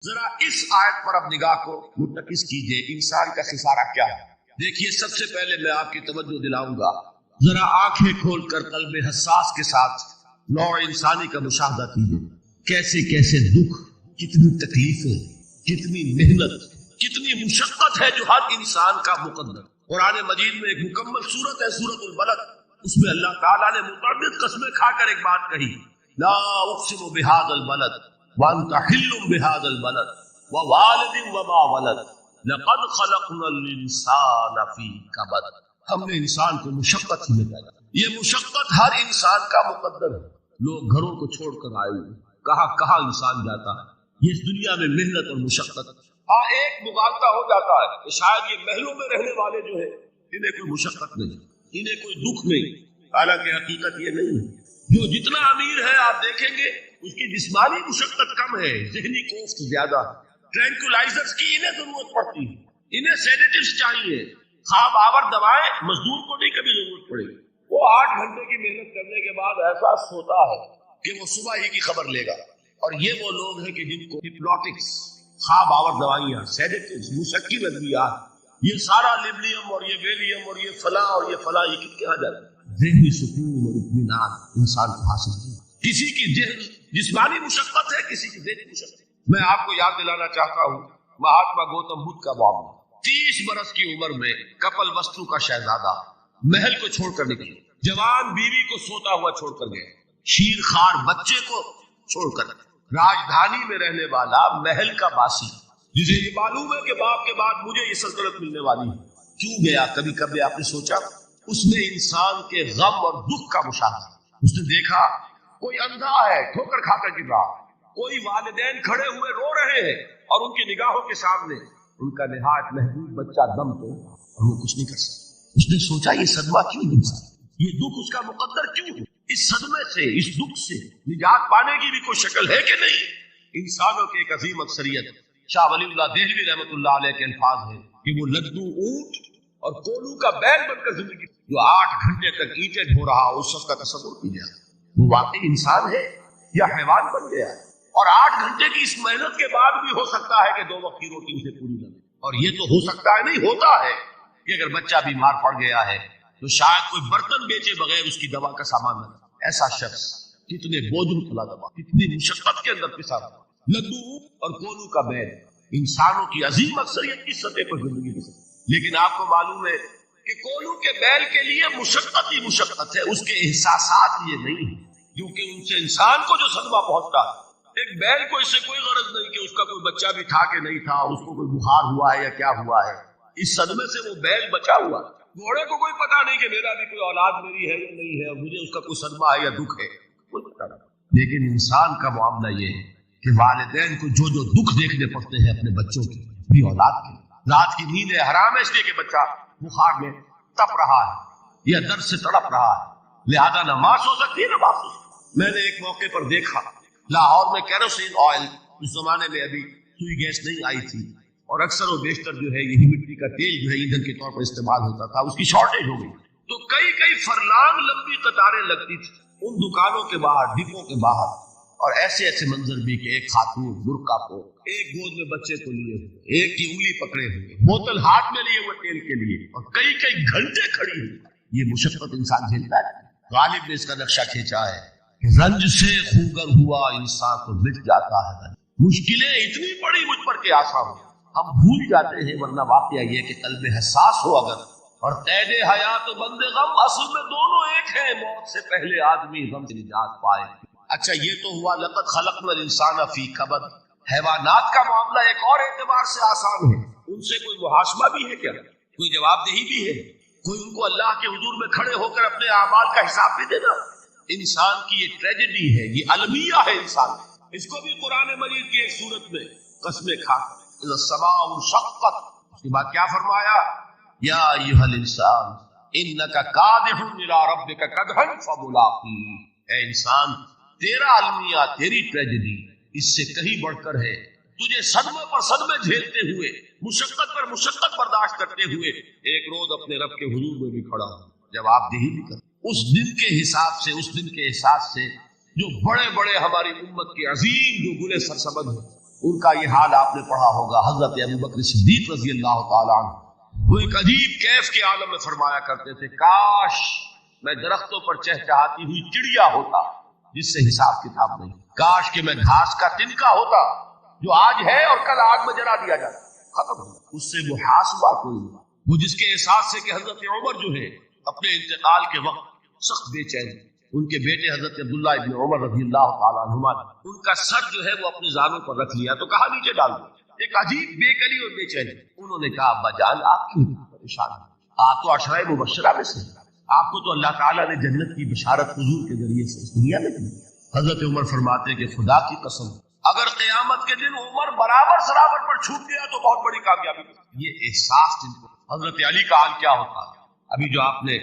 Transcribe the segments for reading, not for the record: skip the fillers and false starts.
ذرا اس آیت پر اب نگاہ کو مرتکز کیجئے، انسان کا خسارہ کیا ہے۔ دیکھیے، سب سے پہلے میں آپ کی توجہ دلاؤں گا، ذرا آنکھیں کھول کر قلب حساس کے ساتھ نوع انسانی کا مشاہدہ کیجئے۔ کیسے کیسے دکھ، کتنی تکلیفیں، کتنی محنت، کتنی مشقت ہے جو ہر انسان کا مقدر۔ قرآن مجید میں ایک مکمل سورت ہے، سورت البلد، اس میں اللہ تعالیٰ نے متعدد قسمیں کھا کر ایک بات کہی، لا اقسم بہذا البلد وانت حل بہذا البلد ووالد وما ولد لقد خلقنا الانسان فی کبد۔ ہم نے انسان کو مشقت ہی میں پیدا کیا۔ یہ مشقت ہر انسان کا مقدر ہے۔ لوگ گھروں کو چھوڑ کر آئے ہوئے، کہاں کہاں انسان جاتا ہے۔ یہ اس دنیا میں محنت اور مشقت، ہاں ایک مغالطہ ہو جاتا ہے کہ شاید یہ محلوں میں رہنے والے جو ہیں انہیں کوئی مشقت نہیں، انہیں کوئی دکھ نہیں، حالانکہ حقیقت یہ نہیں ہے۔ جو جتنا امیر ہے آپ دیکھیں گے اس کی جسمانی مشقت کم ہے، ذہنی کوفت زیادہ۔ ٹرینکولائزرز کی انہیں ضرورت پڑتی ہے، انہیں سیڈیٹیوز چاہیے، خواب آور دوائیں مزدور کو نہیں کبھی ضرورت پڑے۔ وہ 8 گھنٹے کی محنت کرنے کے بعد احساس ہوتا ہے کہ وہ صبح ہی کی خبر لے گا۔ اور یہ وہ لوگ ہیں کہ جن کو ہپنوٹکس، خواب آور دوائیاں، سیڈیٹیوز، مسکی ادویات، یہ سارا لیبلیم اور یہ ویلیم اور یہ فلاں اور یہ فلاں، یہ کہاں جاتا ہے؟ ذہنی سکون اور اطمینان انسان کو حاصل نہیں۔ کسی کی جسمانی مشقت ہے، کسی کی ذہنی مشقت۔ میں آپ کو یاد دلانا چاہتا ہوں مہاتما گوتم بدھ کا معاملہ۔ 30 برس کی عمر میں کپل وستو کا شہزادہ محل کو چھوڑ کر نکلے، جوان بیوی کو سوتا ہوا چھوڑ کر گئے، شیر خوار بچے کو چھوڑ کر، راجدھانی میں رہنے والا محل کا باسی جسے یہ معلوم ہے کہ باپ کے بعد مجھے یہ سلطنت ملنے والی ہے، کیوں گیا؟ کبھی کبھی آپ نے سوچا؟ اس نے انسان کے غم اور دکھ کا مشاہدہ، اس نے دیکھا کوئی اندھا ہے ٹھوکر کھا کر گر رہا، کوئی والدین کھڑے ہوئے رو رہے ہیں اور ان کی نگاہوں کے سامنے ان کا نہایت محبوب بچہ دم تو اور وہ کچھ نہیں کر سکتا۔ اس نے سوچا یہ صدمہ کیوں ہوا، یہ دکھ اس کا مقدر کیوں ہوا؟ اس صدمے سے، اس دکھ سے نجات پانے کی بھی کوئی شکل ہے کہ نہیں؟ انسانوں کی ایک عظیم اکثریت، شاہ ولی اللہ دہلوی رحمۃ اللہ علیہ کے الفاظ ہیں کہ وہ لگدو اونٹ اور کولو کا بیل بن کر زندگی جو 8 گھنٹے تک اینٹیں ڈھو رہا، اس شخص کا تصور کیجیے، وہ واقعی انسان ہے یا حیوان بن گیا ہے؟ اور 8 گھنٹے کی اس محنت کے بعد بھی ہو سکتا ہے کہ 2 وقت کی روٹی اسے پوری نہ ملے۔ اور یہ تو ہو سکتا ہے، نہیں ہوتا ہے کہ اگر بچہ بیمار پڑ گیا ہے تو شاید کوئی برتن بیچے بغیر اس کی دوا کا سامان نہ۔ ایسا شخص کتنے بوجھ تلا دبا، کتنی مشقت کے اندر پسا ہوا۔ لدو اور کولو کا بیل، انسانوں کی عظیم اکثریت کی سطح پر زندگی گزر، لیکن آپ کو معلوم ہے کہ کولو کے بیل کے لیے مشقت ہی مشقت ہے، اس کے احساسات یہ نہیں ہے، کیونکہ ان سے انسان کو جو صدمہ پہنچتا ہے، ایک بیل کو اس سے کوئی غرض نہیں کہ اس کا کوئی بچہ بھی تھا کہ نہیں تھا، اس کو کوئی بخار ہوا ہے یا کیا ہوا ہے، اس صدمے سے وہ بیل بچا ہوا۔ گھوڑے کو کوئی پتا نہیں کہ میرا بھی کوئی اولاد میری ہے یا نہیں ہے، اور مجھے اس کا کوئی صدمہ ہے یا دکھ ہے، کوئی پتا نہیں۔ لیکن انسان کا معاملہ یہ ہے کہ والدین کو جو جو دکھ دیکھنے پڑتے ہیں اپنے بچوں کے بھی، اولاد کے، رات کی نیندیں حرام ہے اس لیے کہ بچہ بخار میں تپ رہا ہے یا درد سے تڑپ رہا ہے، لہذا نہ ماں سو سکتی ہے نہ باپ سو سکتی۔ میں نے ایک موقع پر دیکھا لاہور میں کیروسین آئل، اس زمانے میں ابھی سوئی گیس نہیں آئی تھی، اور اکثر و بیشتر جو ہے یہی مٹی کا تیل جو ہے ایندھن کے طور پر استعمال ہوتا تھا، اس کی شارٹیج ہو گئی، تو کئی فرلانگ لمبی قطاریں لگتی تھی ان دکانوں کے باہر، ڈپوں کے باہر، اور ایسے منظر بھی کہ ایک خاتون برقع کو، ایک گود میں بچے کو لیے ہوئے، ایک کی انگلی پکڑے ہوئے، بوتل ہاتھ میں لیے ہوئے تیل کے لیے، اور کئی گھنٹے کھڑی ہوئی۔ یہ مشقت انسان جھیلتا ہے۔ غالب نے اس کا نقشہ کھینچا ہے کہ رنج سے خوگر ہوا انسان کو مٹ جاتا ہے، مشکلیں اتنی بڑی مجھ پر کہ آسان ہو، ہم بھول جاتے ہیں، ورنہ واقعہ یہ کہ قلب حساس ہو اگر، اور قید حیات و بند غم، اصل میں دونوں ایک ہیں، موت سے پہلے آدمی غم سے نجات پائے۔ اچھا یہ تو ہوا لقد خلقنا الانسان فی کبد۔ حیوانات کا معاملہ ایک اور اعتبار سے آسان ہے، ان سے کوئی محاسبہ بھی ہے کیا؟ کوئی جواب دہی بھی ہے؟ کوئی ان کو اللہ کے حضور میں کھڑے ہو کر اپنے اعمال کا حساب بھی دینا؟ انسان کی یہ ٹریجڈی ہے، یہ المیہ ہے انسان، اس کو بھی قرآن مجید کی ایک سورت میں قسمیں کھا اذا السماء انشقت، اس کے بعد کیا فرمایا؟ یا ایھا الانسان انک کادح الی ربک کدحا فملاقیہ۔ اے انسان، تیرا المیہ، تیری ٹریجڈی اس سے کہیں بڑھ کر ہے، تجھے صدمے پر صدمے جھیلتے ہوئے، مشقت پر مشقت برداشت کرتے ہوئے ایک روز اپنے رب کے حضور میں بھی کھڑا ہوں، جواب دہی بھی کر۔ اس دن کے حساب سے، اس دن کے احساس سے جو بڑے ہماری امت کے عظیم جو گلے سرسبد ہیں، ان کا یہ حال آپ نے پڑھا ہوگا. حضرت ابوبکر صدیق رضی اللہ تعالیٰ عنہ وہ ایک عجیب کیف کے عالم میں فرمایا کرتے تھے کاش میں درختوں پر چہچہاتی ہوئی چڑیا ہوتا جس سے حساب کتاب نہیں. کاش کہ میں گھاس کا تنکا ہوتا جو آج ہے اور کل آگ میں جلا دیا جاتا. ختم ہو اس سے محاسبہ کوئی نہیں. وہ جس کے احساس سے کہ حضرت عمر جو ہے اپنے انتقال کے وقت سخت بے چین، ان کے بیٹے حضرت عبداللہ ابن عمر رضی اللہ تعالیٰ عنہما ان کا سر جو ہے وہ اپنے زانوں پر رکھ لیا تو کہا نیچے ڈال دو. ایک عجیب بے قلی اور بے چینی. انہوں نے کہا ابا جان آپ کیوں پریشان ہیں؟ آپ تو عشرہ مبشرہ میں سے، آپ کو تو اللہ تعالیٰ نے جنت کی بشارت حضور کے ذریعے سے اس دنیا میں دی. حضرت عمر فرماتے کہ خدا کی قسم اگر قیامت کے دن عمر برابر سرابر پر چھوٹ گیا تو بہت بڑی کامیابی. یہ احساس جن کو حضرت علی کا حال کیا ہوتا ہے. ابھی جو آپ نے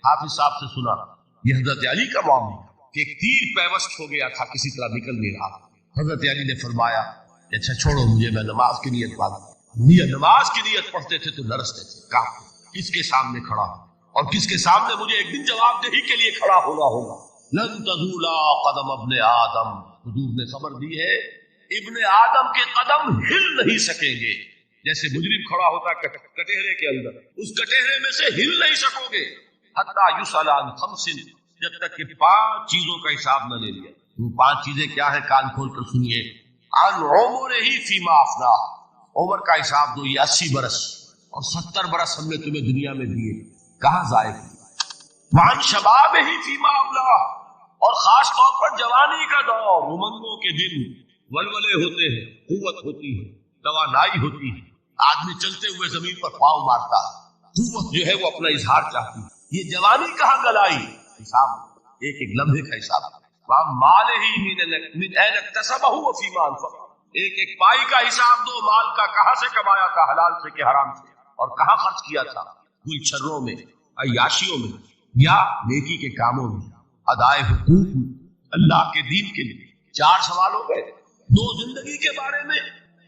حافظ صاحب سے سنا یہ حضرت علی کا معاملہ کہ ایک تیر پیوست ہو گیا تھا کسی طرح نکل نہیں رہا. حضرت علی نے فرمایا کہ اچھا چھوڑو مجھے میں نماز کی نیت پڑھتا. نماز کی نیت پڑھتے تھے تو لرزتے تھے. کہا کس کے سامنے کھڑا ہوں اور کس کے سامنے مجھے ایک دن جواب دہی کے لیے کھڑا ہونا ہوگا. لن تزولا قدم ابن آدم، حضور نے خبر دی ہے ابن آدم کے قدم ہل نہیں سکیں گے. جیسے مجرم کھڑا ہوتا کٹہرے کے اندر، اس کٹہرے میں سے ہل نہیں سکو گے. حتی یسأل عن خمس، جب تک کہ 5 چیزوں کا حساب نہ لے لیا. وہ 5 چیزیں کیا ہیں کان کھول کر سنیے. عن عمرہ فیما افنا، عمر کا حساب دو. یہ 80 برس اور 70 برس ہم نے تمہیں دنیا میں دیے کہاں ضائع کیے. وعن شبابہ فیما ابلا، اور خاص طور پر جوانی کا دور، امنگوں کے دن ولولے ہوتے ہیں، قوت ہوتی ہے، توانائی ہوتی ہے، آدمی چلتے ہوئے زمین پر پاؤں مارتا، قوت جو ہے وہ اپنا اظہار چاہتی ہے. یہ جوانی کہاں گلائی؟ حساب ایک ایک لمحے کا حساب. مال ہی من این اکتسبہ وفیما انفق، ایک ایک پائی کا حساب دو. مال کا کہاں سے کمایا تھا، حلال سے کہ حرام سے، اور کہاں خرچ کیا تھا، گل چھروں میں، عیاشیوں میں، یا نیکی کے کاموں میں، ادائے حقوق میں، اللہ کے دین کے لیے. 4 سوال ہو گئے. 2 زندگی کے بارے میں،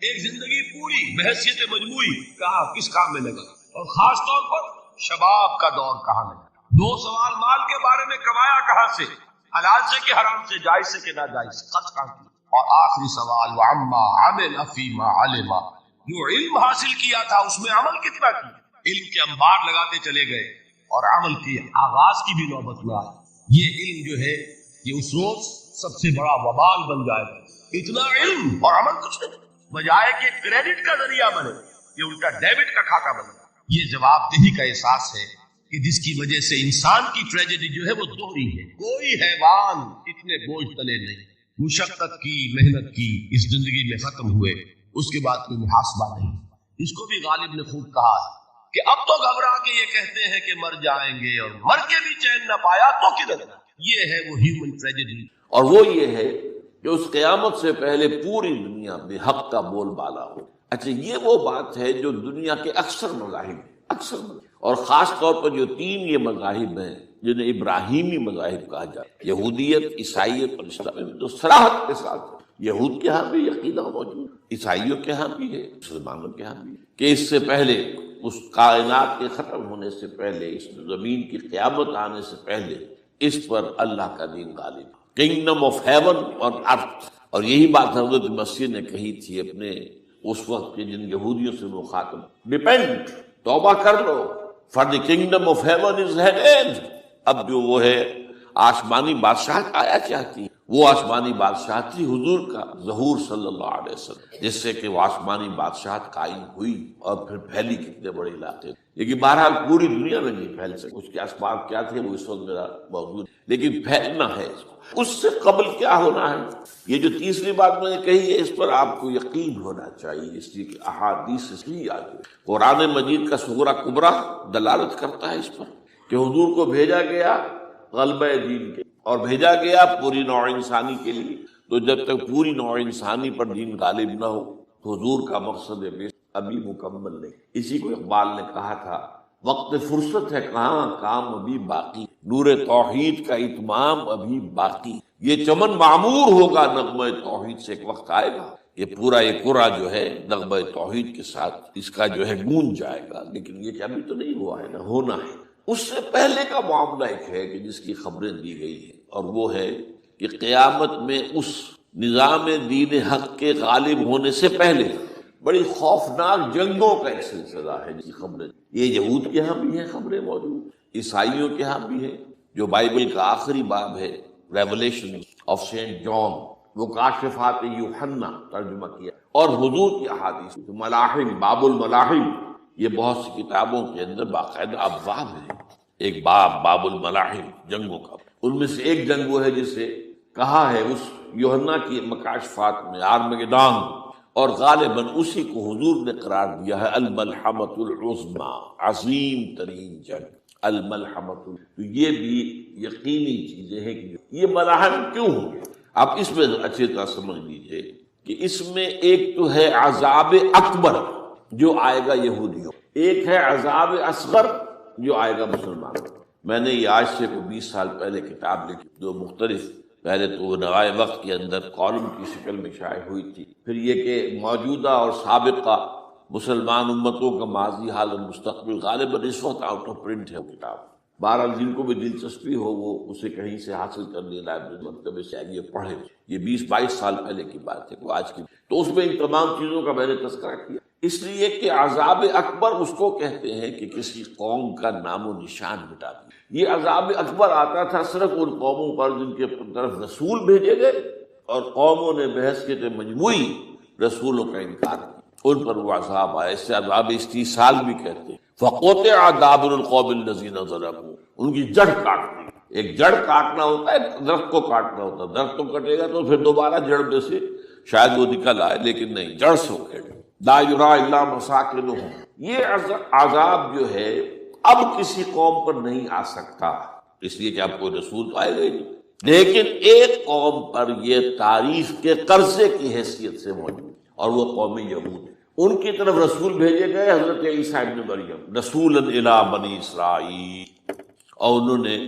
ایک زندگی پوری بحیثیت مجموعی کہاں کس کام میں لگا، اور خاص طور پر شباب کا دور کہاں لگا. 2 سوال مال کے بارے میں، کمایا کہاں سے، حلال سے کہ حرام سے، جائز سے کہ ناجائز، خرچ کہاں کیا. اور آخری سوال وعما عمل فیما علم، جو علم حاصل کیا تھا اس میں عمل کتنا کیا. علم کے انبار لگاتے چلے گئے اور عمل کے آغاز کی بھی نوبت نہ آئی. یہ علم جو ہے یہ اس روز سب سے بڑا وبال بن جائے گا. اتنا علم اور عمل کچھ نہیں، بجائے کہ کریڈٹ کا ذریعہ بنے یہ الٹا ڈیبٹ کا کھاتا بنے. یہ جواب دہی کا احساس ہے کہ جس کی وجہ سے انسان کی ٹریجڈی جو ہے وہ دوہری ہے. کوئی حیوان اتنے بوجھ تلے نہیں. مشقت کی، محنت کی، اس زندگی میں ختم ہوئے، اس کے بعد کوئی محاسبہ نہیں. اس کو بھی غالب نے خوب کہا کہ اب تو گھبرا کے یہ کہتے ہیں کہ مر جائیں گے اور مر کے بھی چین نہ پایا تو کدھر. یہ ہے وہ ہیومن ٹریجڈی. اور وہ یہ ہے کہ اس قیامت سے پہلے پوری دنیا میں حق کا بول بالا ہو. اچھا یہ وہ بات ہے جو دنیا کے اکثر مذاہب اور خاص طور پر جو 3 یہ مذاہب ہیں جنہیں ابراہیمی مذاہب کہا جاتا ہے، یہودیت، عیسائیت اور اسلام، تو صراحت کے ساتھ یہود کے ہاں بھی عقیدہ موجود، عیسائیوں کے ہاں بھی ہے، مسلمانوں کے ہاں بھی ہے کہ اس سے پہلے، اس کائنات کے ختم ہونے سے پہلے، اس زمین کی قیامت آنے سے پہلے اس پر اللہ کا دین غالب، کنگڈم آف ہیون اور ارتھ. اور یہی بات حضرت مسیح نے کہی تھی اپنے اس وقت کے جن یہودیوں سے مخاطب، ریپینٹ، توبہ کر لو، for the kingdom of heaven is at hand. اب جو وہ ہے آسمانی بادشاہت آیا چاہتی، وہ آسمانی بادشاہت تھی حضور کا ظہور صلی اللہ علیہ وسلم، جس سے کہ وہ آسمانی بادشاہت قائم ہوئی اور پھر پھیلی کتنے بڑے علاقے. لیکن بہرحال پوری دنیا میں نہیں پھیل سکے. اس کے اسباب کیا تھے وہ اس وقت میرا موجود، لیکن پھیلنا ہے. اس سے قبل کیا ہونا ہے، یہ جو تیسری بات میں نے کہی ہے اس پر آپ کو یقین ہونا چاہیے، اس لیے کہ احادیث صحیح آ گئی. قرآن مجید کا سغرا کبرا دلالت کرتا ہے اس پر کہ حضور کو بھیجا گیا غلبہ دین کے، اور بھیجا گیا پوری نوع انسانی کے لیے. تو جب تک پوری نوع انسانی پر دین غالب نہ ہو تو حضور کا مقصد ابھی مکمل نہیں. اسی کو اقبال نے کہا تھا، وقت فرصت ہے کہاں، کام ابھی باقی، نور توحید کا اتمام ابھی باقی. یہ چمن معمور ہوگا نغمہ توحید سے، ایک وقت آئے گا یہ پورا یہ قرآن جو ہے نغمہ توحید کے ساتھ اس کا جو ہے گونج جائے گا. لیکن یہ کہ ابھی تو نہیں ہوا ہے، نہ ہونا ہے. اس سے پہلے کا معاملہ ایک ہے کہ جس کی خبریں دی گئی ہیں، اور وہ ہے کہ قیامت میں اس نظام دین حق کے غالب ہونے سے پہلے بڑی خوفناک جنگوں کا ایک سلسلہ ہے جس کی خبریں یہ یہود کے ہاں بھی ہیں، خبریں موجود، عیسائیوں کے ہاں بھی ہیں۔ جو بائبل کا آخری باب ہے ریولیشن آف سینٹ جان، وہ کاشفات یوحنا ترجمہ کیا، اور حضور کی احادیث، ملاحم، باب الملاحم، یہ بہت سی کتابوں کے اندر باقاعدہ ابواب ہے۔ ایک باب الملاحم، جنگوں کا، ان میں سے ایک جنگ وہ ہے جسے کہا ہے اس یوحنا کی مکاشفات میں آرمگدان، اور غالباً اسی کو حضور نے قرار دیا ہے الملحمۃ العظمیٰ، عظیم ترین جنگ، الملحمۃ۔ تو یہ بھی یقینی چیزیں ہیں کہ یہ ملاحم کیوں ہوں گے۔ آپ اس میں اچھی طرح سمجھ لیجئے کہ اس میں ایک تو ہے عذاب اکبر جو آئے گا یہودیوں، ایک ہے عذاب اصغر جو آئے گا مسلمانوں۔ میں نے یہ آج سے 20 سال پہلے کتاب لکھی، جو مختلف، پہلے تو وہ نوائے وقت کے اندر کالم کی شکل میں شائع ہوئی تھی، پھر یہ کہ موجودہ اور سابقہ مسلمان امتوں کا ماضی، حال اور مستقبل، غالباً اس وقت آؤٹ آف پرنٹ ہے وہ کتاب۔ بہرحال جن کو بھی دلچسپی ہو وہ اسے کہیں سے حاصل کر لے، لائبریری مکتبے سے آئیے پڑھے۔ یہ 20-22 سال پہلے کی بات ہے، وہ آج کی، تو اس میں ان تمام چیزوں کا میں نے تذکرہ کیا، اس لیے کہ عذاب اکبر اس کو کہتے ہیں کہ کسی قوم کا نام و نشان مٹا دیا۔ یہ عذاب اکبر آتا تھا صرف ان قوموں پر جن کے طرف رسول بھیجے گئے اور قوموں نے بحیثیت مجموعی رسولوں کا انکار کیا، ان پر وہ عذاب آیا۔ اس سے عذاب استیصال بھی کہتے ہیں۔ فَقُطِعَ دَابِرُ الْقَوْمِ الَّذِينَ ظَلَمُوا، ان کی جڑ کاٹ دی۔ ایک جڑ کاٹنا ہوتا ہے، درخت کو کاٹنا ہوتا ہے، درخت تو کٹے گا تو پھر دوبارہ جڑ میں سے شاید وہ نکل آئے، لیکن نہیں، جڑ سے اکھیڑ۔ لا یرا الا مساکنہم، یہ عذاب جو ہے اب کسی قوم پر نہیں آ سکتا، اس لیے کہ اب کوئی رسول تو آئے گا ہی نہیں، لیکن ایک قوم پر یہ تاریخ کے قرضے کی حیثیت سے موجود، اور وہ قوم یہود ہے۔ ان کی طرف رسول بھیجے گئے حضرت عیسیٰ ابن مریم، رسولا الی بنی اسرائیل، اور انہوں نے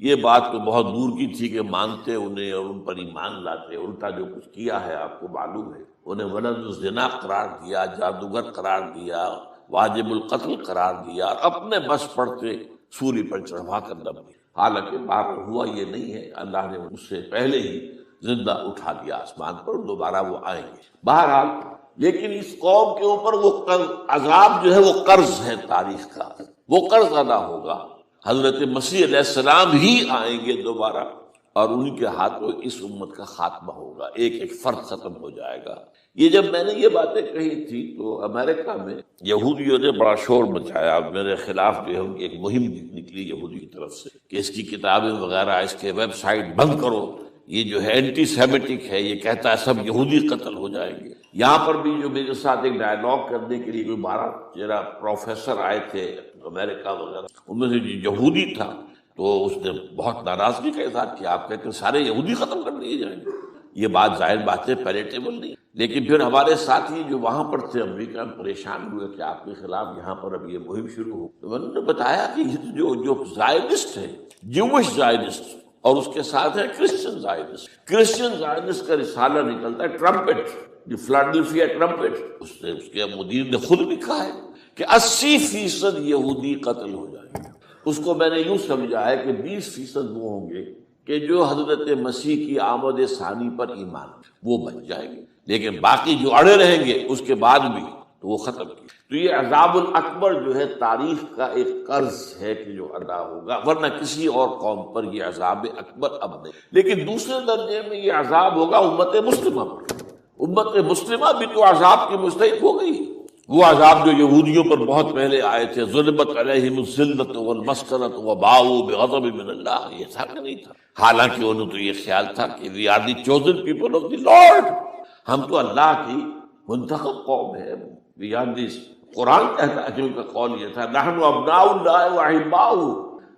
یہ بات تو بہت دور کی تھی کہ مانتے انہیں اور ان پر ایمان لاتے، الٹا جو کچھ کیا ہے آپ کو معلوم ہے، انہیں ولد الزنا قرار دیا، جادوگر قرار دیا، واجب القتل قرار دیا، اور اپنے بس پڑتے سولی پر چڑھوا کر دب دیا۔ حالانکہ بات ہوا یہ نہیں ہے، اللہ نے اس سے پہلے ہی زندہ اٹھا دیا آسمان پر، دوبارہ وہ آئیں گے۔ بہرحال لیکن اس قوم کے اوپر وہ عذاب جو ہے وہ قرض ہے تاریخ کا، وہ قرض ادا ہوگا۔ حضرت مسیح علیہ السلام ہی آئیں گے دوبارہ، اور ان کے ہاتھوں اس امت کا خاتمہ ہوگا، ایک ایک فرد ختم ہو جائے گا۔ یہ جب میں نے یہ باتیں کہی تھی تو امریکہ میں یہودیوں نے بڑا شور مچایا، میرے خلاف جو ہے ان کی ایک مہم نکلی یہودی کی طرف سے کہ اس کی کتابیں وغیرہ، اس کے ویب سائٹ بند کرو، یہ جو ہے اینٹی سیمیٹک ہے، یہ کہتا ہے سب یہودی قتل ہو جائیں گے۔ یہاں پر بھی جو میرے ساتھ ایک ڈائلاگ کرنے کے لیے کوئی 12-13 پروفیسر آئے تھے امریکہ وغیرہ، ان میں سے جو یہودی تھا تو اس نے بہت ناراضگی کا اظہار کیا، آپ کہتے ہیں سارے یہودی ختم کر دیے جائیں گے۔ یہ بات ظاہر بات ہے پیلیٹیبل نہیں، لیکن پھر ہمارے ساتھی جو وہاں پر تھے امریکہ میں پریشان ہوئے کہ آپ کے خلاف یہاں پر اب یہ مہم شروع ہو، تو انہوں نے بتایا کہ جو زائنسٹ ہے، جوش زائنسٹ، اور اس کے ساتھ ہے کرسچن زائنسٹ۔ کرسچن زائنسٹ کا رسالہ نکلتا ہے ٹرمپٹ، جو فلاڈلفیا ٹرمپٹ، اس کے مدیر نے خود لکھا ہے کہ 80% یہودی قتل ہو جائیں گے۔ اس کو میں نے یوں سمجھا ہے کہ 20% وہ ہوں گے کہ جو حضرت مسیح کی آمد ثانی پر ایمان وہ بچ جائیں گے، لیکن باقی جو اڑے رہیں گے اس کے بعد بھی تو وہ ختم کی۔ تو یہ عذاب الاکبر جو ہے تاریخ کا ایک قرض ہے کہ جو ادا ہوگا، ورنہ کسی اور قوم پر یہ عذاب اکبر اب نہیں۔ لیکن دوسرے درجے میں یہ عذاب ہوگا امت مسلمہ پر۔ امت مسلمہ بھی تو عذاب کی مستحق ہو گئی۔ وہ عذاب جو یہودیوں پر بہت پہلے آئے تھے، ضربت علیہم الذلۃ والمسکنۃ وباؤوا بغضب من اللہ، یہ تھا کہ نہیں تھا؟ حالانکہ انہوں تو یہ خیال تھا کہ we are the chosen people of the Lord, ہم تو اللہ کی منتخب قوم ہے۔ وی آر دی، قرآن کہتا ہے کہ ان کا قول یہ تھا، نحن ابناء اللہ واحباؤہ،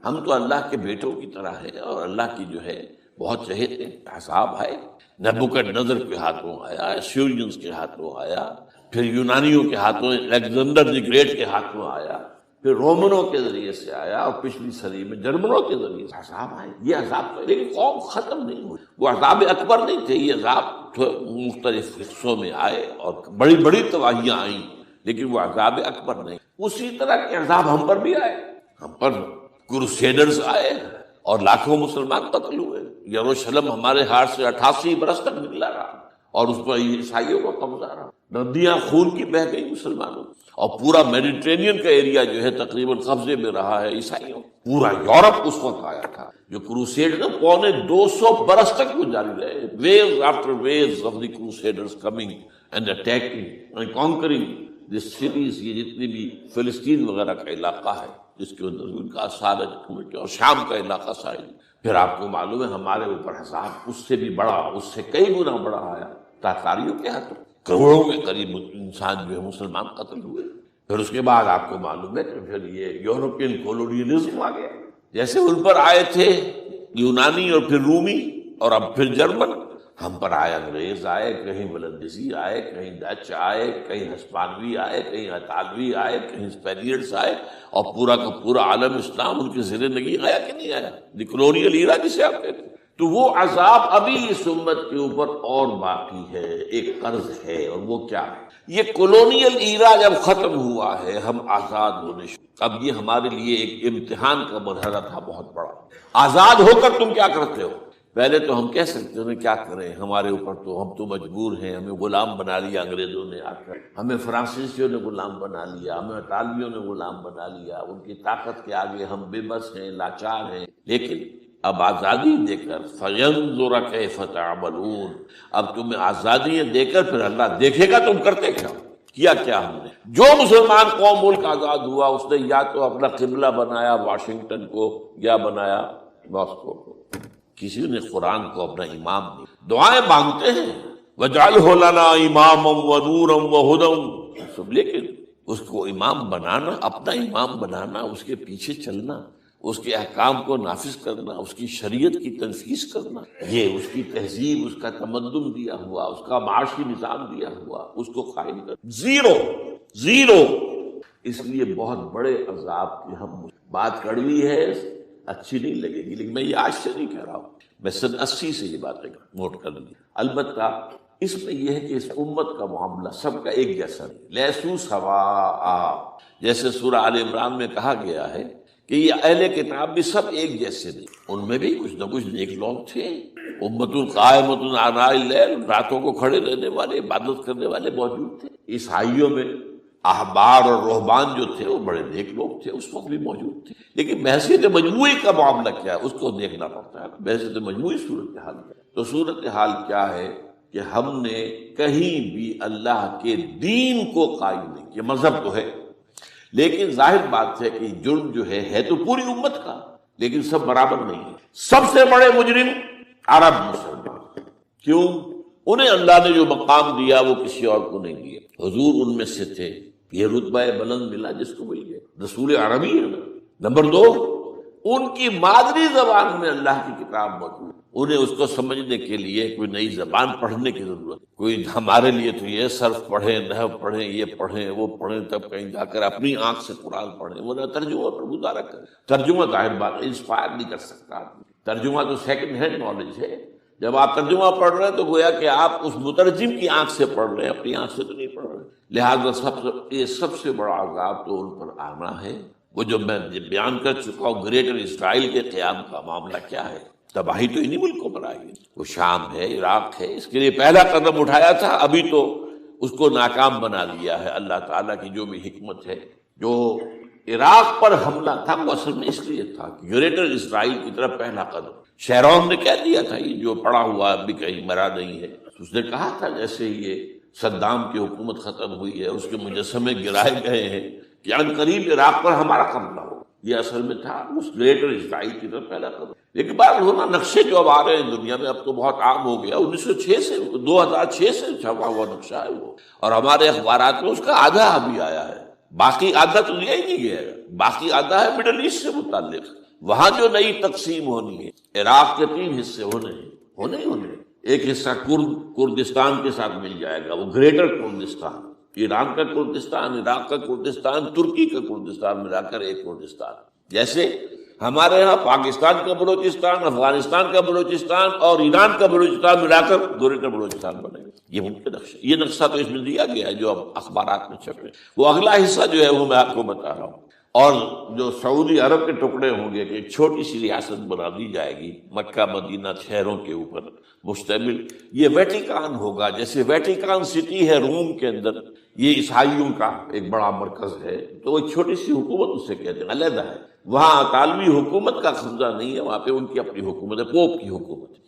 ہم تو اللہ کے بیٹوں کی طرح ہیں اور اللہ کی جو ہے بہت چہیتے۔ عذاب آئے، نبوکدنضر کے ہاتھوں آیا، اسیرینز کے ہاتھوں آیا، پھر یونانیوں کے ہاتھوں، الیگزینڈر دی گریٹ کے ہاتھوں آیا، پھر رومنوں کے ذریعے سے آیا، اور پچھلی صدی میں جرمنوں کے ذریعے سے عذاب آئے۔ یہ عذاب تو، لیکن قوم ختم نہیں ہوئی۔ وہ عذاب اکبر نہیں تھے، یہ عذاب مختلف حصوں میں آئے اور بڑی بڑی تباہیاں آئیں، لیکن وہ عذاب اکبر نہیں۔ اسی طرح کے عذاب ہم پر بھی آئے، ہم پر کروسیڈرز آئے، اور لاکھوں مسلمان قتل ہوئے. یروشلم ہمارے ہاتھ سے 88 برس تک نکلا رہا اور اس پر عیسائیوں کا قبضہ رہا. ندیاں خون کی بہہ گئی مسلمانوں، اور پورا میڈیٹرینین کا ایریا جو ہے تقریباً قبضے میں رہا ہے عیسائیوں. پورا یورپ اس وقت آیا تھا. جو کروسیڈ نا 250 برس تک وہ جاری رہے. Waves after waves of the crusaders coming and attacking and conquering the cities. یہ جتنی بھی فلسطین وغیرہ کا علاقہ ہے جس کے اندر ان کا آثار ہے، اور شام کا علاقہ سائل. پھر آپ کو معلوم ہے ہمارے اوپر حساب اس سے بھی بڑا، اس سے کئی گنا بڑا آیا. تاتاریوں کے ہاتھوں کروڑوں کے قریب انسان جو ہے مسلمان قتل ہوئے. پھر اس کے بعد آپ کو معلوم ہے کہ پھر یہ یورپین کولونیلزم آ گیا. جیسے ان پر آئے تھے یونانی اور پھر رومی اور اب پھر جرمن، ہم پر آئے انگریز آئے، کہیں ولندیزی آئے، کہیں ڈچ آئے، کہیں ہسپانوی آئے، کہیں اطالوی آئے، کہیں اسپینیئرز آئے، اور پورا کا پورا عالم اسلام ان کے زیر نگی آیا کہ نہیں آیا. دی کلونیل ایرا جسے آپ کہتے ہیں. تو وہ عذاب ابھی اس امت کے اوپر اور باقی ہے، ایک قرض ہے. اور وہ کیا ہے؟ یہ کلونیل ایرا جب ختم ہوا ہے، ہم آزاد ہونے اب یہ ہمارے لیے ایک امتحان کا مرحلہ تھا بہت بڑا. آزاد ہو کر تم کیا کرتے ہو؟ پہلے تو ہم کہہ سکتے ہیں کیا کریں، ہمارے اوپر تو ہم تو مجبور ہیں، ہمیں غلام بنا لیا انگریزوں نے آ کر، ہمیں فرانسیسیوں نے غلام بنا لیا، ہمیں اطالویوں نے غلام بنا لیا. ان کی طاقت کے آگے ہم بے بس ہیں، لاچار ہیں. لیکن اب آزادی دے کر فَيَنظُرَ كَيْفَ تَعْمَلُونَ، اب تمہیں آزادیاں دے کر پھر اللہ دیکھے گا تم کرتے کیا ہم نے. جو مسلمان قوم ملک آزاد ہوا اس نے یا تو اپنا قبلہ بنایا واشنگٹن کو یا بنایا ماسکو کو. کسی نے قرآن کو اپنا امام نہیں. دعائیں مانگتے ہیں وَاجْعَلْهُ لَنَا إِمَامًا وَنُورًا وَهُدًى، لیکن اس کو امام بنانا، اپنا امام بنانا، اس کے پیچھے چلنا، اس کے احکام کو نافذ کرنا، اس کی شریعت کی تنفیذ کرنا، یہ اس کی تہذیب، اس کا تمدن دیا ہوا، اس کا معاشی نظام دیا ہوا، اس کو قائم کر زیرو. اس لیے بہت بڑے عذاب کی ہم بات کڑوی ہے، اچھی نہیں لگے گی، لیکن میں یہ آج سے نہیں کہہ رہا ہوں، میں سن 80 سے یہ باتیں نوٹ کر لی. البتہ اس میں یہ ہے کہ اس امت کا معاملہ سب کا ایک جیسا نہیں. لیسو سواء، جیسے سورہ آل عمران میں کہا گیا ہے کہ یہ اہل کتاب بھی سب ایک جیسے نہیں، ان میں بھی کچھ نہ کچھ نیک لوگ تھے. امت قائمۃ آناء اللیل، راتوں کو کھڑے رہنے والے، عبادت کرنے والے موجود تھے. عیسائیوں میں احبار اور رہبان جو تھے وہ بڑے نیک لوگ تھے، اس وقت بھی موجود تھے. لیکن بحثیت مجموعی کا معاملہ کیا ہے اس کو دیکھنا پڑتا ہے. بحثیت مجموعی صورتحال کیا ہے؟ تو صورتحال کیا ہے کہ ہم نے کہیں بھی اللہ کے دین کو قائم نہیں کیا. مذہب تو ہے لیکن ظاہر بات ہے کہ جرم جو ہے تو پوری امت کا، لیکن سب برابر نہیں ہے. سب سے بڑے مجرم عرب مسلمان. کیوں؟ انہیں اللہ نے جو مقام دیا وہ کسی اور کو نہیں دیا. حضور ان میں سے تھے، یہ رتبہ بلند ملا جس کو مل گیا. رسول عربی ہے. نمبر 2، ان کی مادری زبان میں اللہ کی کتاب موجود، انہیں اس کو سمجھنے کے لیے کوئی نئی زبان پڑھنے کی ضرورت. کوئی ہمارے لیے تو یہ صرف پڑھیں، نحو پڑھیں، یہ پڑھیں، وہ پڑھیں، تب کہیں جا کر اپنی آنکھ سے قرآن پڑھیں. وہ نہ ترجمہ پر گزارا کریں. ترجمہ ظاہر بات انسپائر نہیں کر سکتا آدمی. ترجمہ تو سیکنڈ ہینڈ نالج ہے. جب آپ ترجمہ پڑھ رہے ہیں تو گویا کہ آپ اس مترجم کی آنکھ سے پڑھ رہے ہیں، اپنی آنکھ سے تو نہیں پڑھ رہے. لہٰذا یہ سب سے بڑا عذاب تو ان پر آنا ہے. وہ جو میں بیان کر چکا ہوں گریٹر اسرائیل کے قیام کا معاملہ کیا ہے. تباہی تو انہی ملکوں پر آئی ہے. وہ شام ہے، عراق ہے، اس کے لیے پہلا قدم اٹھایا تھا، ابھی تو اس کو ناکام بنا دیا ہے. اللہ تعالیٰ کی جو بھی حکمت ہے. جو عراق پر حملہ تھا وہ اصل میں اس لیے تھا کہ گریٹر اسرائیل کی طرف پہلا قدم. شیرون نے کہہ دیا تھا، یہ جو پڑا ہوا ابھی کہیں مرا نہیں ہے. اس نے کہا تھا جیسے یہ صدام کی حکومت ختم ہوئی ہے، اس کے مجسمے گرائے گئے ہیں کہ ان قریب عراق پر ہمارا قبضہ ہو. یہ اصل میں تھا اس گریٹر اسرائیل کی طرف پہلا قدم. لیکن بات ہونا نقشے جو اب آ رہے ہیں دنیا میں، اب تو بہت عام ہو گیا. 1906 سے 2006 سے چھپا ہوا نقشہ ہے وہ، اور ہمارے اخبارات میں اس کا آدھا ابھی آیا ہے. باقی آدھا تو لیا ہی نہیں گیا ہے. باقی آدھا ہے مڈل ایسٹ سے متعلق. وہاں جو نئی تقسیم ہونی ہے، عراق کے 3 حصے ہونے. ایک حصہ کردستان کے ساتھ مل جائے گا، وہ گریٹر کردستان. ایران کا کردستان، عراق کا کردستان، ترکی کا کردستان ملا کر ایک کردستان. جیسے ہمارے ہاں پاکستان کا بلوچستان، افغانستان کا بلوچستان اور ایران کا بلوچستان ملا کر گریٹر بلوچستان بنے گا. یہ ممکن نقشہ، یہ نقشہ تو اس میں دیا گیا ہے جو اب اخبارات میں چھپے. وہ اگلا حصہ جو ہے وہ میں آپ کو بتا رہا ہوں. اور جو سعودی عرب کے ٹکڑے ہوں گے کہ ایک چھوٹی سی ریاست بنا دی جائے گی مکہ مدینہ شہروں کے اوپر مشتمل، یہ ویٹیکان ہوگا، جیسے ویٹیکان سٹی ہے روم کے اندر، یہ عیسائیوں کا ایک بڑا مرکز ہے، تو وہ ایک چھوٹی سی حکومت اسے کہتے ہیں، علیحدہ ہے، وہاں اطالوی حکومت کا قبضہ نہیں ہے، وہاں پہ ان کی اپنی حکومت ہے، پوپ کی حکومت ہے۔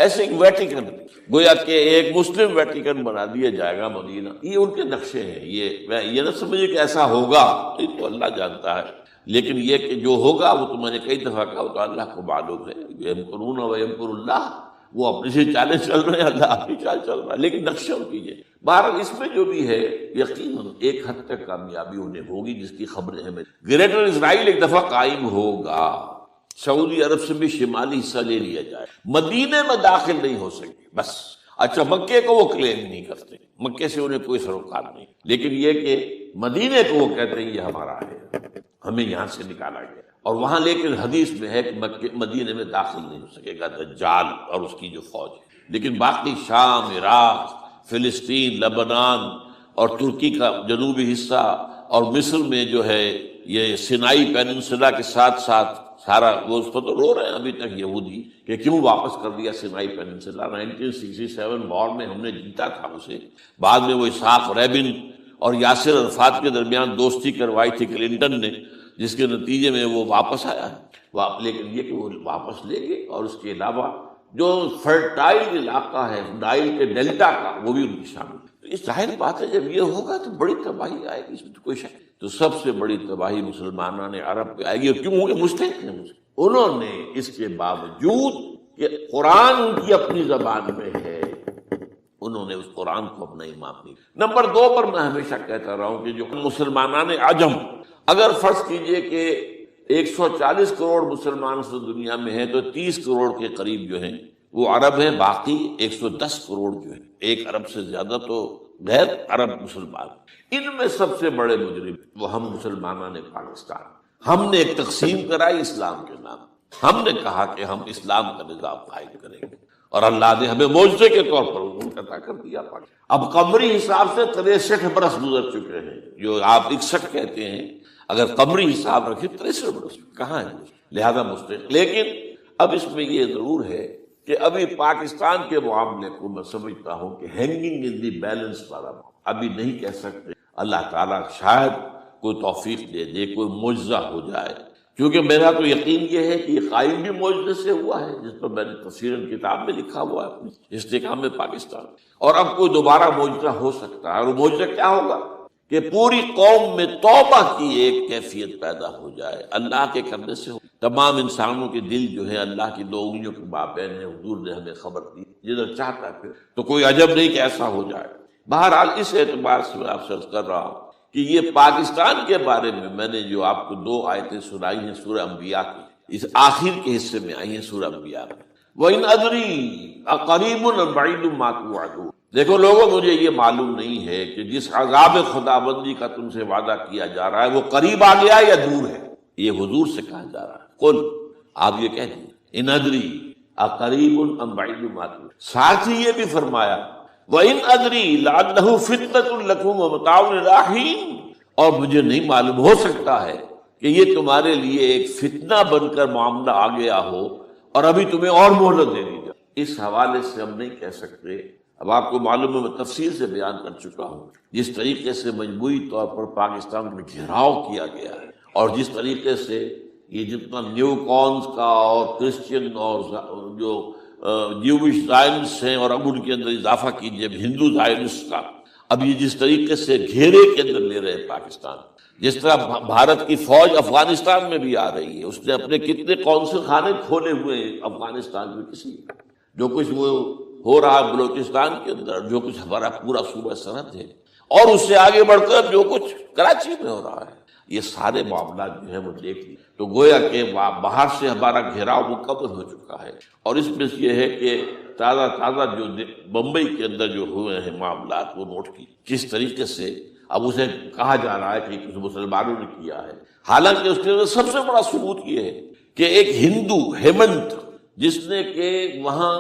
ایسے ایک ویٹیکن، گویا کہ ایک مسلم ویٹیکن بنا دیا جائے گا مدینہ، یہ ان کے نقشے ہیں، یہ نہ سمجھے کہ ایسا ہوگا، یہ تو اللہ جانتا ہے، لیکن یہ کہ جو ہوگا وہ تو میں نے کئی دفعہ کہا، تو اللہ کو معلوم ہے، یمکرون و یمکر اللہ، وہ اپنی سے چالیں چل رہے ہیں، اللہ اپنی چال چل رہا ہے، لیکن نقشوں کیجیے۔ بہرحال اس میں جو بھی ہے یقیناً ایک حد تک کامیابی انہیں ہوگی، جس کی خبریں ہمیں، گریٹر اسرائیل ایک دفعہ قائم ہوگا، سعودی عرب سے بھی شمالی حصہ لے لیا جائے، مدینے میں داخل نہیں ہو سکے بس۔ اچھا، مکے کو وہ کلیم نہیں کرتے، مکے سے انہیں کوئی سروکار نہیں، لیکن یہ کہ مدینے کو وہ کہتے ہیں یہ ہمارا ہے، ہمیں یہاں سے نکالا گیا، اور وہاں لیکن حدیث میں ہے کہ مدینے میں داخل نہیں ہو سکے گا دجال اور اس کی جو فوج ہے، لیکن باقی شام، عراق، فلسطین، لبنان اور ترکی کا جنوبی حصہ اور مصر میں جو ہے یہ سینائی پیننسولا کے ساتھ ساتھ سارا، وہ اس پر تو رو رہے ہیں ابھی تک یہودی کہ کیوں واپس کر دیا سینائی پیننسولا، 1967 وار میں ہم نے جیتا تھا اسے، بعد میں وہ اسحاق ریبن اور یاسر عرفات کے درمیان دوستی کروائی تھی کلنٹن نے، جس کے نتیجے میں وہ واپس آیا ہے، لیکن یہ کہ وہ واپس لے گئے، اور اس کے علاوہ جو فرٹائل علاقہ ہے نائل کے ڈیلٹا کا وہ بھی ان کی شامل ہے۔ اس ظاہر بات ہے جب یہ ہوگا تو بڑی تباہی آئے گی، اس میں تو کوئی شک نہیں۔ تو سب سے بڑی تباہی مسلمانان عرب پہ آئے گی، اور کیوں ہوگی؟ مستحق ہیں، انہوں نے اس کے باوجود کہ قرآن ان کی اپنی زبان میں ہے، انہوں نے اس قرآن کو اپنا امام نہیں۔ نمبر 2 پر میں ہمیشہ کہتا رہا ہوں کہ جو مسلمانان عجم، اگر فرض کیجئے کہ 140 کروڑ مسلمان اس دنیا میں ہیں تو 30 کروڑ کے قریب جو ہیں وہ عرب ہیں، باقی 110 کروڑ جو ہیں، 1 ارب سے زیادہ تو غیر عرب مسلمان، ان میں سب سے بڑے مجرم وہ ہم مسلمانان پاکستان۔ ہم نے ایک تقسیم کرائی اسلام کے نام، ہم نے کہا کہ ہم اسلام کا نظام قائم کریں گے، اور اللہ نے ہمیں معجزے کے طور پر منقطع کر دیا۔ اب قمری حساب سے 63 برس گزر چکے ہیں، جو آپ 61 کہتے ہیں، اگر قمری حساب رکھیں 63 برس کہاں ہے، لہذا مستحق۔ لیکن اب اس میں یہ ضرور ہے کہ ابھی پاکستان کے معاملے کو میں سمجھتا ہوں کہ ہینگنگ ان دی بیلنس والا ابھی نہیں کہہ سکتے، اللہ تعالیٰ شاید کوئی توفیق دے دے، کوئی معجزہ ہو جائے، کیونکہ میرا تو یقین یہ ہے کہ یہ قائم بھی معجزے سے ہوا ہے، جس پر میں نے تفسیراً کتاب میں لکھا ہوا ہے اپنی استحکام پاکستان، اور اب کوئی دوبارہ معجزہ ہو سکتا ہے، اور وہ معجزہ کیا ہوگا کہ پوری قوم میں توبہ کی ایک کیفیت پیدا ہو جائے، اللہ کے کرنے سے تمام انسانوں کے دل جو ہے اللہ کی 2 انگلیوں کے مابین ہے، حضور نے ہمیں خبر دی، جدھر چاہتا ہے پھر تو کوئی عجب نہیں کہ ایسا ہو جائے۔ بہرحال اس اعتبار سے میں آپ سے عرض کر رہا ہوں کہ یہ پاکستان کے بارے میں نے جو آپ کو 2 آیتیں سنائی ہیں سورہ انبیاء کی، اس آخر کے حصے میں آئی ہیں سورہ انبیاء میں، وَإِنْ أَدْرِي أَقَرِيبٌ أَمْ بَعِيدٌ مَا تُوعَدُونَ۔ دیکھو لوگوں، مجھے یہ معلوم نہیں ہے کہ جس عذاب خداوندی کا تم سے وعدہ کیا جا رہا ہے وہ قریب آ گیا یا دور ہے، یہ حضور سے کہا جا رہا ہے، قل، آپ یہ کہہ دیجیے، ان ادری اقریب ام بعید ما تُوعدون۔ ساتھ ہی یہ بھی فرمایا وَإِنْ أَدْرِي لَعَلَّهُ فِتْنَةٌ لَكُمْ وَمَتَاعٌ إِلَىٰ حِينٍ، اور مجھے نہیں معلوم، ہو سکتا ہے کہ یہ تمہارے لیے ایک فتنہ بن کر معاملہ آ گیا ہو اور ابھی تمہیں اور مہلت دے دی جائے۔ اس حوالے سے ہم نہیں کہہ سکتے، اب آپ کو معلوم ہے میں تفصیل سے بیان کر چکا ہوں جس طریقے سے مجموعی طور پر پاکستان میں گھیراؤ کیا گیا ہے، اور جس طریقے سے یہ جتنا نیو کونز کا اور کرسچین اور جو جیوش زائنس ہیں، اور اب ان کے اندر اضافہ کیجئے ہندو زائنس کا، اب یہ جس طریقے سے گھیرے کے اندر لے رہے ہیں پاکستان، جس طرح بھارت کی فوج افغانستان میں بھی آ رہی ہے، اس نے اپنے کتنے قونصل خانے کھولے ہوئے ہیں افغانستان میں، کسی جو کچھ وہ ہو رہا ہے بلوچستان کے اندر، جو کچھ ہمارا پورا صوبہ سرحد ہے، اور اس سے آگے بڑھ کر جو کچھ کراچی میں ہو رہا ہے، یہ سارے معاملات جو ہیں وہ دیکھ لی تو گویا کہ باہر سے ہمارا گھیراؤ مکمل ہو چکا ہے، اور اس میں یہ ہے کہ تازہ جو بمبئی کے اندر جو ہوئے ہیں معاملات وہ نوٹ کی، کس طریقے سے اب اسے کہا جا رہا ہے کہ کچھ مسلمانوں نے کیا ہے، حالانکہ اس کے اندر سب سے بڑا ثبوت یہ ہے کہ ایک ہندو ہیمنت، جس نے کہ وہاں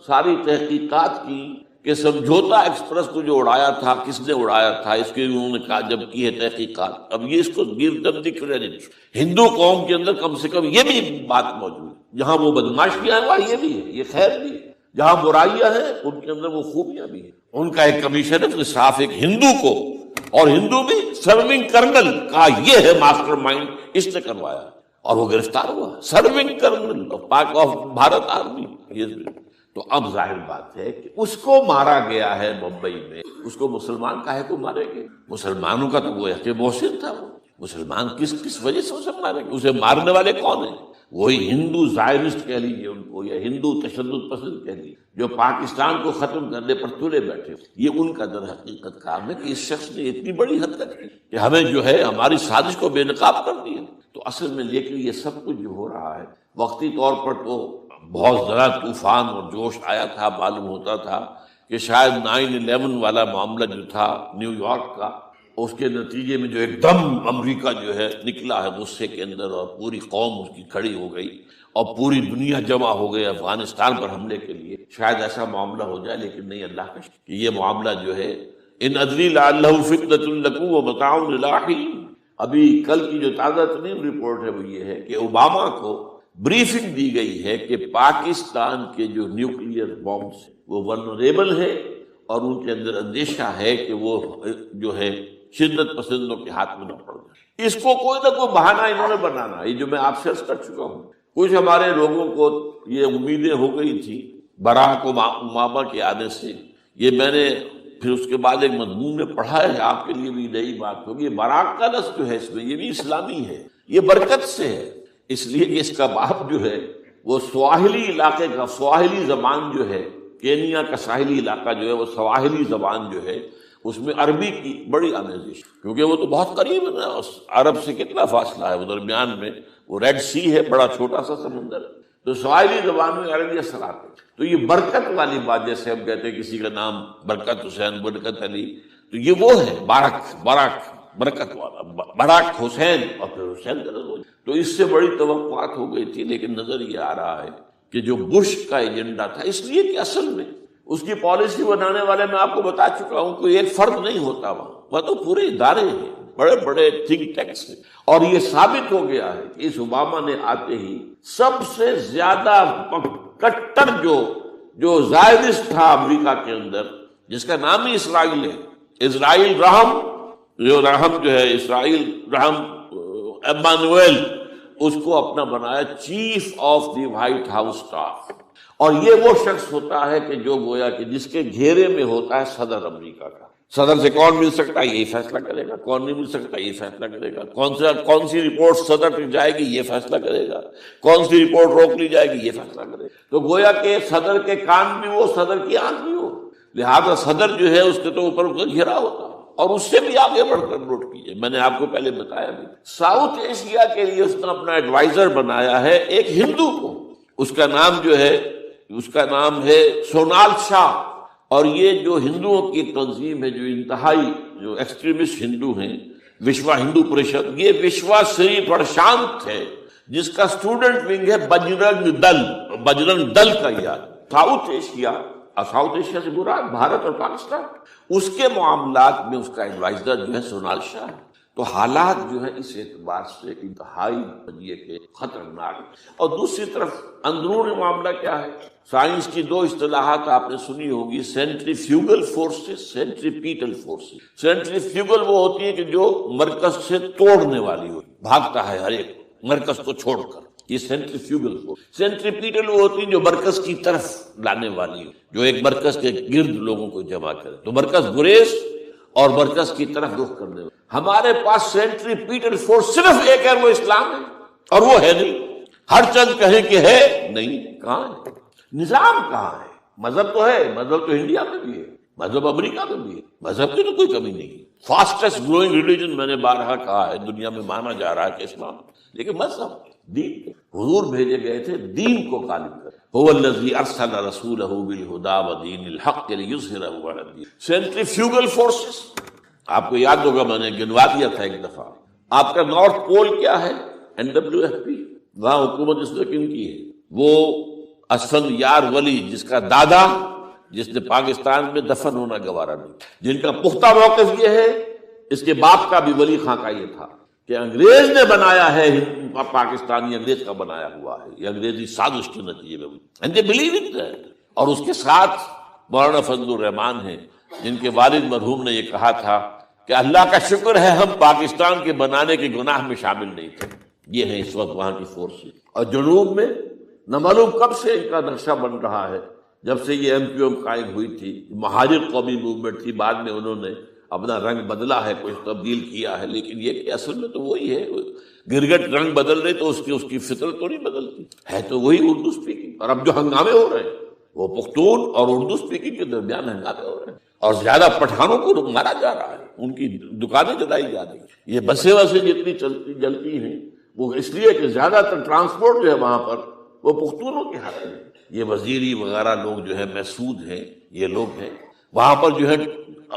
ساری تحقیقات کی کہ سمجھوتا ایکسپریس کو جو اڑایا تھا کس نے اڑایا تھا، اس کے انہوں نے کہا جب کی ہے تحقیقات، اب یہ اس کو گیو دم دی کریڈٹ۔ ہندو قوم کے اندر کم سے کم یہ بھی بات موجود ہے، جہاں وہ بدماشیاں ہیں وہاں یہ بھی ہے، یہ خیر بھی ہے، جہاں برائیاں ہیں ان کے اندر وہ خوبیاں بھی ہیں۔ ان کا ایک کمیشن ہے صاف ایک ہندو کو، اور ہندو بھی سرونگ کرنل کہا یہ ہے ماسٹر مائنڈ، اس نے کروایا اور وہ گرفتار ہوا، serving kernel of Bharat army. تو اب ظاہر بات ہے کہ اس کو مارا گیا ہے ممبئی میں، اس کو مسلمان کاہے کو مارے گئے؟ مسلمانوں کا تو وہ کہ محسن تھا، وہ مسلمان کس وجہ سے اسے مارے گئے؟ اسے مارنے والے کون ہیں؟ وہی ہندو زائرسٹ کہہ لیجیے ان کو، یا ہندو تشدد پسند کہہ لیجیے، جو پاکستان کو ختم کرنے پر تلے بیٹھے۔ یہ ان کا در حقیقت کام ہے کہ اس شخص نے اتنی بڑی حد تک کی کہ ہمیں جو ہے ہماری سازش کو بے نقاب کر دیا۔ تو اصل میں لیکن یہ سب کچھ جو ہو رہا ہے وقتی طور پر تو بہت ذرا طوفان اور جوش آیا تھا، معلوم ہوتا تھا کہ شاید 9/11 والا معاملہ جو تھا نیو یارک کا، اس کے نتیجے میں جو ایک دم امریکہ جو ہے نکلا ہے غصے کے اندر، اور پوری قوم اس کی کھڑی ہو گئی اور پوری دنیا جمع ہو گئی افغانستان پر حملے کے لیے۔ شاید ایسا معاملہ ہو جائے، لیکن نہیں، اللہ کا شکر کہ یہ معاملہ جو ہے ان ادری لعلہ فتنۃ لکم ومتاع الی حین۔ ابھی کل کی جو تازہ ترین رپورٹ ہے وہ یہ ہے کہ اوباما کو بریفنگ دی گئی ہے کہ پاکستان کے جو نیوکلیئر بامبس وہ ولنریبل ہے، اور ان کے اندر اندیشہ ہے کہ وہ جو ہے شدت پسندوں کے ہاتھ میں نہ پڑ جائے۔ اس کو کوئی نہ کوئی بہانہ انہوں نے بنانا، یہ جو میں آپ سے عرض کر چکا ہوں۔ کچھ ہمارے لوگوں کو یہ امیدیں ہو گئی تھی براک اوباما کے آنے سے، یہ میں نے پھر اس کے بعد ایک مضمون میں پڑھا ہے، آپ کے لیے بھی نئی بات ہوگی۔ براک کا لفظ جو ہے اس میں یہ بھی اسلامی ہے، یہ برکت سے ہے، اس لیے کہ اس کا باپ جو ہے وہ سواحلی علاقے کا، سواحلی زبان جو ہے، کینیا کا ساحلی علاقہ جو ہے وہ سواحلی زبان جو ہے اس میں عربی کی بڑی آمیزش، کیونکہ وہ تو بہت قریب ہے نا، عرب سے کتنا فاصلہ ہے، وہ درمیان میں وہ ریڈ سی ہے، بڑا چھوٹا سا سمندر ہے، تو سواحلی زبان میں عربی اثر آتے۔ تو یہ برکت والی بات، جیسے ہم کہتے ہیں کسی کا نام برکت حسین، برکت علی، تو یہ وہ ہے باراک برکت والا، براک حسین، اور پھر حسین کا نظر۔ تو اس سے بڑی توقعات ہو گئی تھی، لیکن نظر یہ آ رہا ہے کہ جو بش کا ایجنڈا تھا، اس لیے کہ اصل میں اس کی پالیسی بنانے والے میں آپ کو بتا چکا ہوں کوئی ایک فرد نہیں ہوتا وہاں تو پورے ادارے ہیں، بڑے بڑے تھنک ٹینکس ہیں، اور یہ ثابت ہو گیا ہے کہ اس اوباما نے آتے ہی سب سے زیادہ کٹر جو زائرسٹ تھا امریکہ کے اندر، جس کا نام ہی اسرائیل ہے، اسرائیل رحم جو ہے، اسرائیل رحم ایمانویل، اس کو اپنا بنایا chief of the white house staff. اور یہ وہ شخص ہوتا ہے کہ جو گویا کہ جس کے گھیرے میں ہوتا ہے صدر امریکہ کا۔ صدر سے کون مل سکتا ہے یہی فیصلہ کرے گا، کون نہیں مل سکتا یہ فیصلہ کرے گا، کون سی رپورٹ صدر تک جائے گی یہ فیصلہ کرے گا، کون سی رپورٹ روک لی جائے گی یہ فیصلہ کرے گا۔ تو گویا کہ صدر کے کان بھی ہو، صدر کی آنکھ بھی ہو، لہذا صدر جو ہے اس کے تو اوپر گھیرا ہوتا ہے۔ اور اس سے بھی آگے بڑھ کر نوٹ کیجیے، میں نے آپ کو پہلے بتایا بھی، ساؤتھ ایشیا کے لیے اس نے اپنا ایڈوائزر بنایا ہے ایک ہندو کو، اس کا نام ہے سونال شاہ۔ اور یہ جو ہندوؤں کی تنظیم ہے، جو انتہائی جو ایکسٹریمسٹ ہندو ہیں، وشوا ہندو پریشد، یہ وشوا سری پرشانت ہے، جس کا اسٹوڈنٹ ونگ ہے بجرنگ دل کا یاد۔ ساؤتھ ایشیا سے مراد بھارت اور پاکستان، اس کے معاملات میں اس کا ایڈوائزر جو ہے سونال شاہ ہے۔ تو حالات جو ہیں اس اعتبار سے انتہائی یہ کہ خطرناک۔ اور دوسری طرف اندرونی معاملہ کیا ہے؟ سائنس کی دو اصطلاحات آپ نے سنی ہوگی، centrifugal forces, centripetal forces. Centrifugal وہ ہوتی ہے کہ جو مرکز سے توڑنے والی ہو، بھاگتا ہے ہر ایک مرکز کو چھوڑ کر، یہ سینٹریفیوگل فورس۔ سینٹریپیٹل وہ ہوتی ہے جو مرکز کی طرف لانے والی ہو، جو ایک مرکز کے گرد لوگوں کو جمع کرے، تو مرکز گریز اور مرکز کی طرف رخ کرنے والی۔ ہمارے پاس سینٹریپیٹل فورس صرف ایک ہے، وہ اسلام ہے، اور وہ ہے نہیں۔ ہر چند کہیں کہ ہے نہیں، کہاں ہے؟ نظام کہاں ہے؟ مذہب تو ہے، مذہب تو انڈیا میں بھی ہے، مذہب امریکہ میں بھی ہے، مذہب کی تو کوئی کمی نہیں۔ فاسٹسٹ گروئنگ ریلیجن میں نے بارہا کہا ہے دنیا میں مانا جا رہا ہے کہ اسلام، لیکن مذہب دین، حضور بھیجے گئے تھے دین کو غالب کر۔ هو الذی ارسل رسولہ بالہدی ودین الحق لیظہرہ علی الدین۔ سینٹریفیوگل فورسز آپ کو یاد ہوگا، میں نے گنوا دیا تھا ایک دفعہ۔ آپ کا نارتھ پول کیا ہے؟ NWFP، وہاں حکومت اس نے کن کی ہے؟ وہ اسفند یار ولی، جس کا دادا جس نے پاکستان میں دفن ہونا گوارا نہیں، جن کا پختہ موقف یہ ہے، اس کے باپ کا بھی ولی خان کا یہ تھا کہ انگریز نے بنایا ہے پاکستانی، انگریز کا بنایا ہوا ہے، یہ انگریزی سازش کے نتیجے میں، and they believe in that۔ اور اس کے ساتھ مولانا فضل الرحمان ہیں جن کے والد مرحوم نے یہ کہا تھا کہ اللہ کا شکر ہے ہم پاکستان کے بنانے کے گناہ میں شامل نہیں تھے۔ یہ ہے اس وقت وہاں کی فورسز، اور جنوب میں نہ معلوم کب سے ان کا نقشہ بن رہا ہے، جب سے یہ MQM قائم ہوئی تھی، مہاجر قومی موومنٹ تھی، بعد میں انہوں نے اپنا رنگ بدلا ہے، کچھ تبدیل کیا ہے، لیکن یہ کہ اصل میں تو وہی ہے۔ گرگٹ رنگ بدل رہے تو اس کی فطرت تو نہیں بدلتی، ہے تو وہی اردو اسپیکنگ۔ اور اب جو ہنگامے ہو رہے ہیں وہ پختون اور اردو اسپیکنگ کے درمیان ہنگامے ہو رہے ہیں، اور زیادہ پٹھانوں کو مارا جا رہا ہے، ان کی دکانیں جلائی جا رہی ہیں۔ یہ بسیں وسیں جتنی جلتی ہیں وہ اس لیے کہ زیادہ تر ٹرانسپورٹ جو ہے وہاں پر وہ پختونوں کے ہاتھ میں۔ یہ وزیری وغیرہ لوگ جو ہے محسود ہیں، یہ لوگ ہیں وہاں پر جو ہے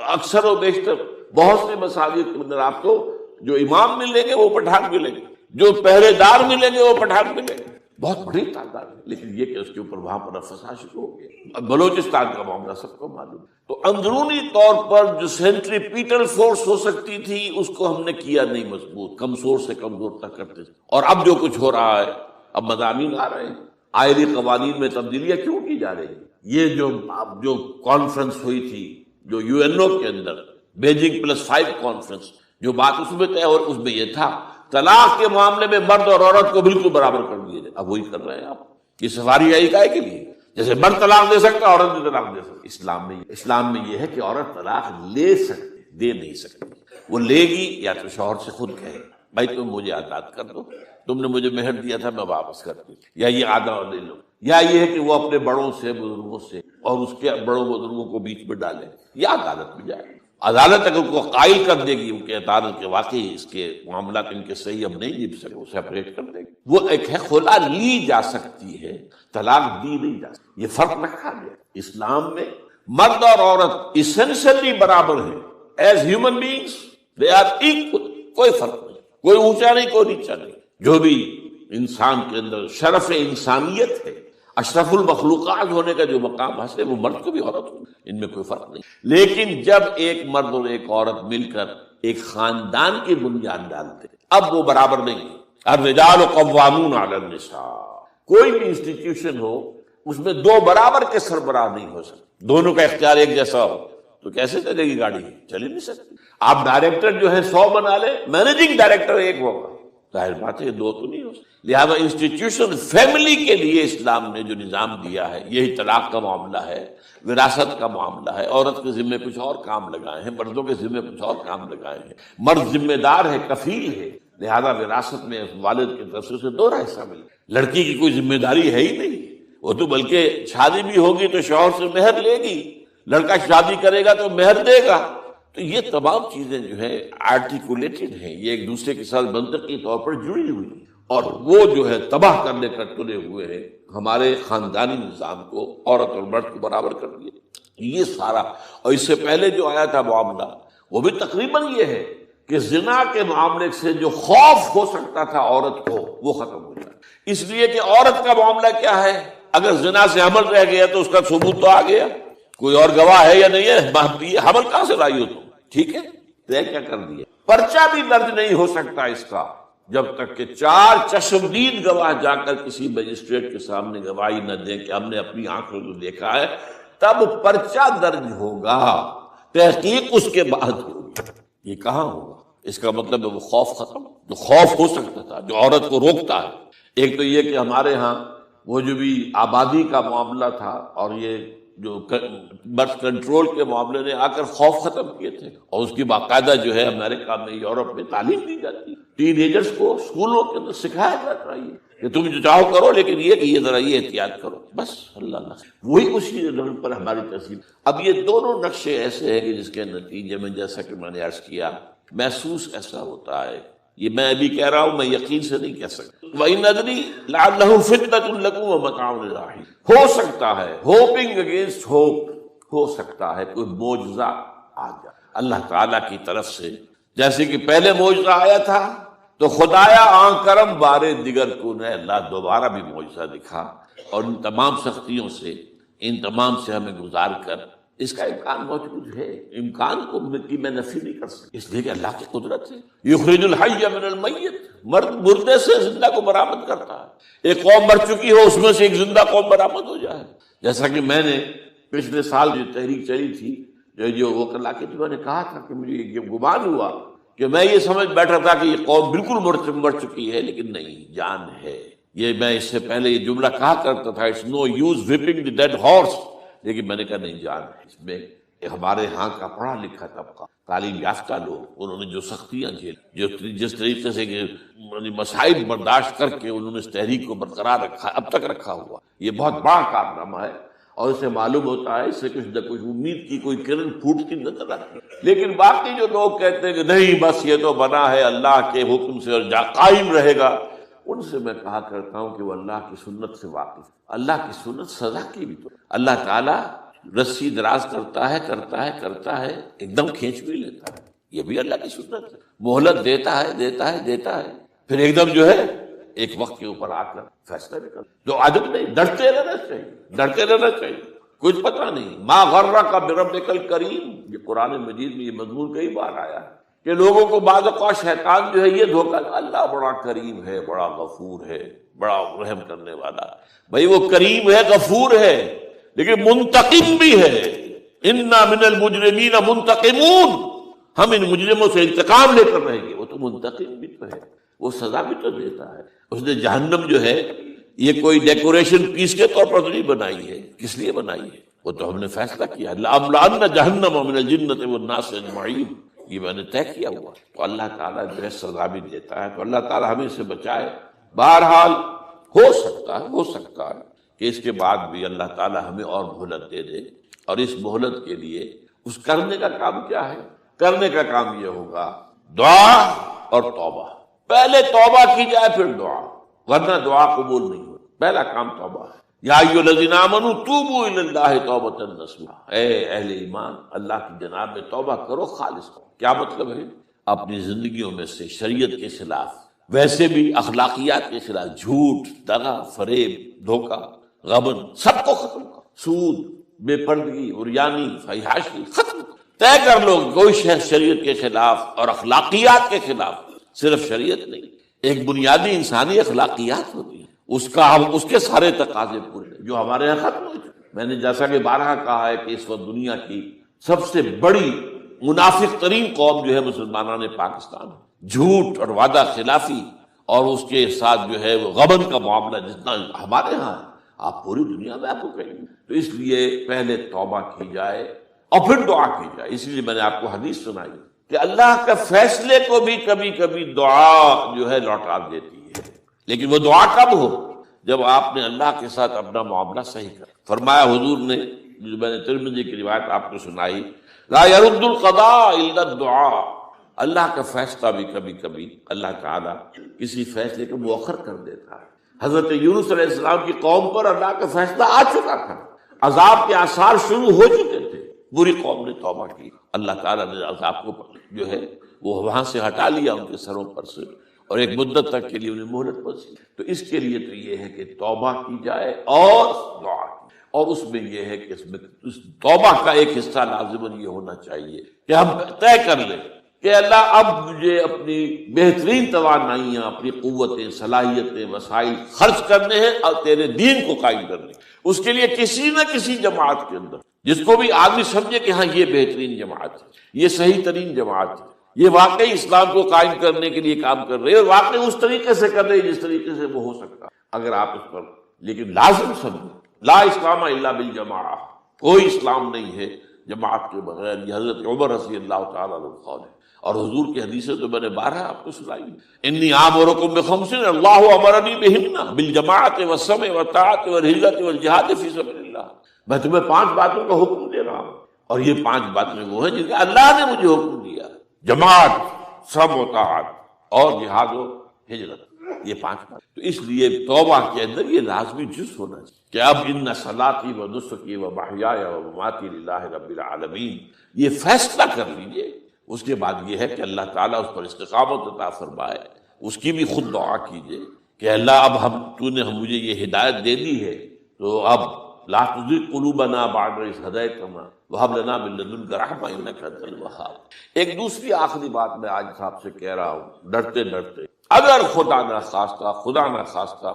اکثر و بیشتر بہت سے مساجد کے اندر آپ کو جو امام ملیں گے وہ پٹھان ملیں گے، جو پہرے دار ملیں گے وہ پٹھان ملیں گے، بہت بڑی تعداد ہے۔ لیکن یہ کہ اس کے اوپر وہاں پر فساد شروع ہو گیا۔ بلوچستان کا معاملہ سب کو معلوم ہے۔ تو اندرونی طور پر جو سینٹریپیٹل فورس ہو سکتی تھی اس کو ہم نے کیا نہیں مضبوط، کمزور سے کمزور تک کرتے تھے۔ اور اب جو کچھ ہو رہا ہے، اب مضامین آ رہے ہیں، آئلی قوانین میں تبدیلیاں کیوں کی جا رہی ہیں؟ یہ جو کانفرنس ہوئی تھی جو UNO کے اندر، بیجنگ +5 کانفرنس، جو بات اس میں طے اور اس میں یہ تھا طلاق کے معاملے میں مرد اور عورت کو بالکل برابر کر دیے جائے۔ اب وہی کر رہے ہیں آپ، یہ سفاری آئی کائے کے لیے؟ جیسے مرد طلاق دے سکتا عورت بھی طلاق دے سکتی۔ اسلام میں یہ ہے کہ عورت طلاق لے سکتی، دے نہیں سکتی۔ وہ لے گی یا تو شوہر سے خود کہے بھائی تم مجھے آزاد کر دو، تم نے مجھے مہر دیا تھا میں واپس کر دوں، یا یہ آدھا اور لے لو، یا یہ ہے کہ وہ اپنے بڑوں سے، بزرگوں سے اور اس کے بڑوں بزرگوں کو بیچ میں ڈالے، یا عدالت میں جائے۔ عدالت اگر کو قائل کر دے گی کہ عدالت کے واقعی اس کے معاملات ان کے صحیح اب نہیں جیب سکے، وہ سیپریٹ کر دے گی۔ وہ ایک ہے خلا لی جا سکتی ہے، طلاق دی نہیں جا سکتی۔ یہ فرق رکھا گیا اسلام میں، مرد اور عورت اسینشلی برابر ہیں، as human beings they are equal, کوئی فرق نہیں، کوئی اونچا نہیں کوئی نیچا نہیں۔ جو بھی انسان کے اندر شرف انسانیت ہے، اشرف المخلوقات ہونے کا جو مقام حاصل ہے، وہ مرد کو بھی عورت کو، ان میں کوئی فرق نہیں۔ لیکن جب ایک مرد اور ایک عورت مل کر ایک خاندان کی بنیاد ڈالتے، اب وہ برابر نہیں۔ الرجال قوامون علی النساء، کوئی بھی انسٹیٹیوشن ہو اس میں دو برابر کے سربراہ نہیں ہو سکتے، دونوں کا اختیار ایک جیسا ہو تو کیسے چلے گی گاڑی؟ چل ہی نہیں سکتی۔ آپ ڈائریکٹر جو ہے 100 بنا لے، مینیجنگ ڈائریکٹر ایک ہوگا، ظاہر بات ہے دو تو نہیں ہو سکتے۔ لہذا انسٹیٹیوشن فیملی کے لیے اسلام نے جو نظام دیا ہے، یہی طلاق کا معاملہ ہے، وراثت کا معاملہ ہے، عورت کے ذمے کچھ اور کام لگائے ہیں، مردوں کے ذمے کچھ اور کام لگائے ہیں۔ مرد ذمہ دار ہے، کفیل ہے، لہذا وراثت میں والد کی طرف سے دوہرا حصہ ملے۔ لڑکی کی کوئی ذمہ داری ہے ہی نہیں، وہ تو بلکہ شادی بھی ہوگی تو شوہر سے مہر لے گی، لڑکا شادی کرے گا تو مہر دے گا۔ تو یہ تمام چیزیں جو ہے آرٹیکولیٹڈ ہیں، یہ ایک دوسرے کے ساتھ منطقی طور پر جڑی ہوئی ہیں، اور وہ جو ہے تباہ کرنے کا تلے ہوئے ہیں ہمارے خاندانی نظام کو، عورت اور مرد کو برابر کر دیا۔ یہ سارا، اور اس سے پہلے جو آیا تھا معاملہ وہ بھی تقریباً یہ ہے کہ زنا کے معاملے سے جو خوف ہو سکتا تھا عورت کو وہ ختم ہو جائے، اس لیے کہ عورت کا معاملہ کیا ہے، اگر زنا سے حمل رہ گیا تو اس کا ثبوت تو آ گیا، کوئی اور گواہ ہے یا نہیں ہے، یہ حمل کہاں سے لائی ہو تم؟ ٹھیک ہے، طے کیا کر دیا، پرچہ بھی درج نہیں ہو سکتا اس کا جب تک کہ 4 چشمدید گواہ جا کر کسی مجسٹریٹ کے سامنے گواہی نہ دیں کہ ہم نے اپنی آنکھوں سے دیکھا ہے، تب پرچہ درج ہوگا، تحقیق اس کے بعد ہوگی۔ یہ کہاں ہوگا؟ اس کا مطلب ہے وہ خوف ختم، جو خوف ہو سکتا تھا جو عورت کو روکتا ہے۔ ایک تو یہ کہ ہمارے ہاں وہ جو بھی آبادی کا معاملہ تھا اور یہ جو برتھ کنٹرول کے معاملے نے آ کر خوف ختم کیے تھے، اور اس کی باقاعدہ جو ہے امریکہ میں، یورپ میں تعلیم دی جاتی ہے، ٹین ایجرز کو اسکولوں کے اندر سکھایا جاتا ہے کہ تم جو چاہو کرو، لیکن یہ کہ یہ ذرا یہ احتیاط کرو، بس اللہ وہی اسی رنگ پر ہماری تہذیب۔ اب یہ دونوں نقشے ایسے ہیں کہ جس کے نتیجے میں جیسا کہ میں نے عرض کیا، محسوس ایسا ہوتا ہے، یہ میں ابھی کہہ رہا ہوں، میں یقین سے نہیں کہہ سکتا۔ وَإِنْ أَدْرِي لَعَلَّهُ فِتْنَةٌ لَكُمْ وَمَتَاعٌ إِلَىٰ حِينٍ، ہو سکتا ہے، ہوپنگ اگینسٹ ہوپ، ہو سکتا ہے کوئی معجزہ آ جائے اللہ تعالیٰ کی طرف سے، جیسے کہ پہلے معجزہ آیا تھا تو خدایا آن کرم بارے دیگر کو نے اللہ دوبارہ بھی معجزہ دکھا، اور ان تمام سختیوں سے ان تمام سے ہمیں گزار کر اس کا امکان موجود ہے، امکان کو کی میں نفی نہیں کر سکتا، اس لیے کہ اللہ کی قدرت ہے۔ یخرج الحی من المیت، مردے سے زندہ کو برآمد کرتا ہے۔ ایک قوم مر چکی ہو، اس میں سے ایک زندہ قوم برآمد ہو جائے، جیسا کہ میں نے پچھلے سال جو تحریک چلی تھی جو وہ کلا کے میں نے کہا تھا کہ مجھے یہ گمان ہوا کہ میں یہ سمجھ بیٹھا تھا کہ یہ قوم بالکل مر چکی ہے، لیکن نہیں، جان ہے۔ یہ میں اس سے پہلے یہ جملہ کہا کرتا تھا it's no use whipping the dead horse, لیکن میں نے کہا نہیں، جان ہے اس میں۔ ہمارے ہاں کا پڑھا لکھا طبقہ، تعلیم یافتہ لوگ، انہوں نے جو سختیاں جھیلی، جس طریقے سے مسائل برداشت کر کے انہوں نے اس تحریک کو برقرار رکھا، اب تک رکھا ہوا، یہ بہت بڑا کارنامہ ہے۔ اور اسے معلوم ہوتا ہے، اس سے کچھ نہ کچھ امید کی کوئی کرن پھوٹتی نظر آتی ہے۔ لیکن باقی جو لوگ کہتے ہیں کہ نہیں بس یہ تو بنا ہے اللہ کے حکم سے اور قائم رہے گا، ان سے میں کہا کرتا ہوں کہ وہ اللہ کی سنت سے واقف۔ اللہ کی سنت سزا کی بھی تو اللہ تعالیٰ رسی دراز کرتا ہے، ایک دم کھینچ بھی لیتا ہے، یہ بھی اللہ کی سنت ہے۔ مہلت دیتا ہے، پھر ایک دم جو ہے ایک وقت کے اوپر آ کر فیصلہ بھی کر۔ جو عادت نہیں، ڈرتے رہنا چاہیے، کچھ پتہ نہیں۔ ما غرک بربک الکریم، یہ قرآن مجید میں یہ مضمون کئی بار آیا ہے کہ لوگوں کو بعض اوقات شیطان جو ہے یہ دھوکہ، اللہ بڑا کریم ہے، بڑا غفور ہے، بڑا رحم کرنے والا۔ بھائی وہ کریم ہے، غفور ہے، لیکن منتقم بھی ہے۔ انا من المجرمین منتقمون، ہم ان مجرموں سے انتقام لے کر رہیں گے۔ وہ تو منتقم بھی تو ہے، وہ سزا بھی تو دیتا ہے۔ اس نے جہنم جو ہے یہ کوئی ڈیکوریشن پیس کے طور پر تو نہیں بنائی ہے، کس لیے بنائی ہے؟ وہ تو ہم نے فیصلہ کیا، لَأَمْلَأَنَّ جَهَنَّمَ مِنَ الْجِنَّةِ وَالنَّاسِ أَجْمَعِينَ، یہ میں نے طے کیا ہوا۔ تو اللہ تعالیٰ جو ہے سزا بھی دیتا ہے، تو اللہ تعالیٰ ہمیں سے بچائے۔ بہرحال ہو سکتا ہے کہ اس کے بعد بھی اللہ تعالیٰ ہمیں اور مہلت دے دے، اور اس مہلت کے لیے اس کرنے کا کام کیا ہے؟ کرنے کا کام یہ ہوگا دعا اور توبہ۔ پہلے توبہ کی جائے پھر دعا، ورنہ دعا قبول نہیں ہوتی۔ پہلا کام توبہ ہے۔ یا ایھا الذین آمنوا توبوا الی اللہ توبۃ نصوحا، اے اہل ایمان اللہ کی جناب میں توبہ کرو، خالص کرو۔ کیا مطلب ہے؟ اپنی زندگیوں میں سے شریعت کے خلاف، ویسے بھی اخلاقیات کے خلاف، جھوٹ، دغا، فریب، دھوکہ، غبن، سب کو ختم کرو۔ سود، بے پردگی، عریانی، فحاشی، ختم کرو۔ طے کر لو کوئی شریعت کے خلاف اور اخلاقیات کے خلاف، صرف شریعت نہیں، ایک بنیادی انسانی اخلاقیات ہوتی ہیں، اس کے سارے تقاضے پورے جو ہمارے یہاں ختم ہو چکے۔ میں نے جیسا کہ بارہا کہا ہے کہ اس وقت دنیا کی سب سے بڑی منافق ترین قوم جو ہے مسلمانان پاکستان ہے۔ جھوٹ اور وعدہ خلافی اور اس کے ساتھ جو ہے وہ غبن کا معاملہ جتنا ہمارے ہاں ہے، آپ پوری دنیا میں آپ کو کہیں گے۔ تو اس لیے پہلے توبہ کی جائے اور پھر دعا کی جائے۔ اس لیے میں نے آپ کو حدیث سنائی کہ اللہ کے فیصلے کو بھی کبھی کبھی دعا جو ہے لوٹا دیتی ہے، لیکن وہ دعا کب ہو؟ جب آپ نے اللہ کے ساتھ اپنا معاملہ صحیح کر۔ فرمایا حضور نے، جو میں نے ترمذی کی روایت آپ کو سنائی، لا يرد القضاء الا الدعاء، اللہ کا فیصلہ بھی کبھی کبھی اللہ تعالیٰ کسی فیصلے کو مؤخر کر دیتا ہے۔ حضرت یونس علیہ السلام کی قوم پر اللہ کا فیصلہ آ چکا تھا، عذاب کے آثار شروع ہو چکے تھے، پوری قوم نے توبہ کی، اللہ تعالیٰ نے عذاب کو جو ہے وہ وہاں سے ہٹا لیا ان کے سروں پر سے، اور ایک مدت تک کے لیے انہیں مہلت بخشی۔ تو اس کے لیے تو یہ ہے کہ توبہ کی جائے اور دعا کی، اور اس میں یہ ہے کہ اس توبہ کا ایک حصہ لازماً یہ ہونا چاہیے کہ ہم طے کر لیں کہ اللہ اب مجھے اپنی بہترین توانائیاں، اپنی قوتیں، صلاحیتیں، وسائل خرچ کرنے ہیں اور تیرے دین کو قائم کرنے۔ اس کے لیے کسی نہ کسی جماعت کے اندر، جس کو بھی آدمی سمجھے کہ ہاں یہ بہترین جماعت ہے، یہ صحیح ترین جماعت ہے، یہ واقعی اسلام کو قائم کرنے کے لیے کام کر رہے ہیں، اور واقعی اس طریقے سے کر رہے ہیں جس طریقے سے وہ ہو سکتا ہے، اگر آپ اس پر، لیکن لازم سمجھیں لا اسلام الا بالجماعہ، کوئی اسلام نہیں ہے جماعت کے بغیر۔ یہ حضرت عمر رضی اللہ تعالیٰ عنہ قول ہے، اور حضور کی حدیثیں تو میں نے 12 آپ کو سنائی۔ انی آمرکم بخمس اللہ امرنی بہن بالجماعت والسمع والطاعت والہجرۃ والجہاد فی سبیل اللہ، میں تمہیں 5 باتوں کا حکم دے رہا ہوں، اور یہ 5 باتیں وہ ہیں جن کا اللہ نے مجھے حکم دیا، جماعت، سمع و طاعت اور جہاد و ہجرت، یہ 5 بات۔ تو اس لیے توبہ کے اندر یہ لازمی جز ہونا چاہیے کہ اب ان صلاتی و نسکی و محیای و مماتی للہ رب العالمین، یہ فیصلہ کر لیجئے۔ اس کے بعد یہ ہے کہ اللہ تعالیٰ اس پر استقامت عطا فرمائے، اس کی بھی خود دعا کیجئے کہ اللہ اب تو نے مجھے یہ ہدایت دے دی ہے، تو اب لا تزغ قلوبنا بعد إذ هديتنا وهب لنا من لدنك رحمة إنك أنت الوهاب۔ ایک دوسری آخری بات میں آج صاحب سے کہہ رہا ہوں ڈرتے ڈرتے، اگر خدا نہ خواستہ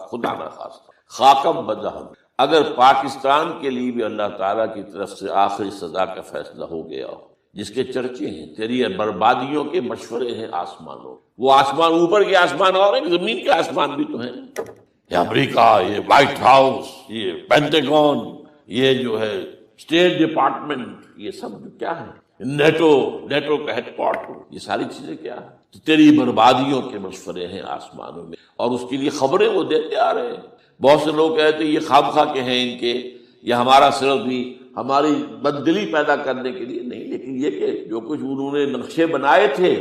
خاکم بدہن، اگر پاکستان کے لیے بھی اللہ تعالیٰ کی طرف سے آخری سزا کا فیصلہ ہو گیا ہو، جس کے چرچے ہیں، تیری بربادیوں کے مشورے ہیں آسمانوں، وہ آسمان اوپر کے آسمان اور ہیں، زمین کے آسمان بھی تو ہیں، یہ امریکہ، یہ وائٹ ہاؤس، یہ پینٹاگون، یہ جو ہے اسٹیٹ ڈپارٹمنٹ، یہ سب کیا ہے، نیٹو کا ہیڈ کوارٹر، یہ ساری چیزیں کیا ہے؟ تو تیری بربادیوں کے مشورے ہیں آسمانوں میں، اور اس کے لیے خبریں وہ دیتے آ رہے ہیں۔ بہت سے لوگ کہتے ہیں یہ خواہ کے ہیں ان کے، یہ ہمارا صرف بھی ہماری بددلی پیدا کرنے کے لیے نہیں، لیکن یہ کہ جو کچھ انہوں نے نقشے بنائے تھے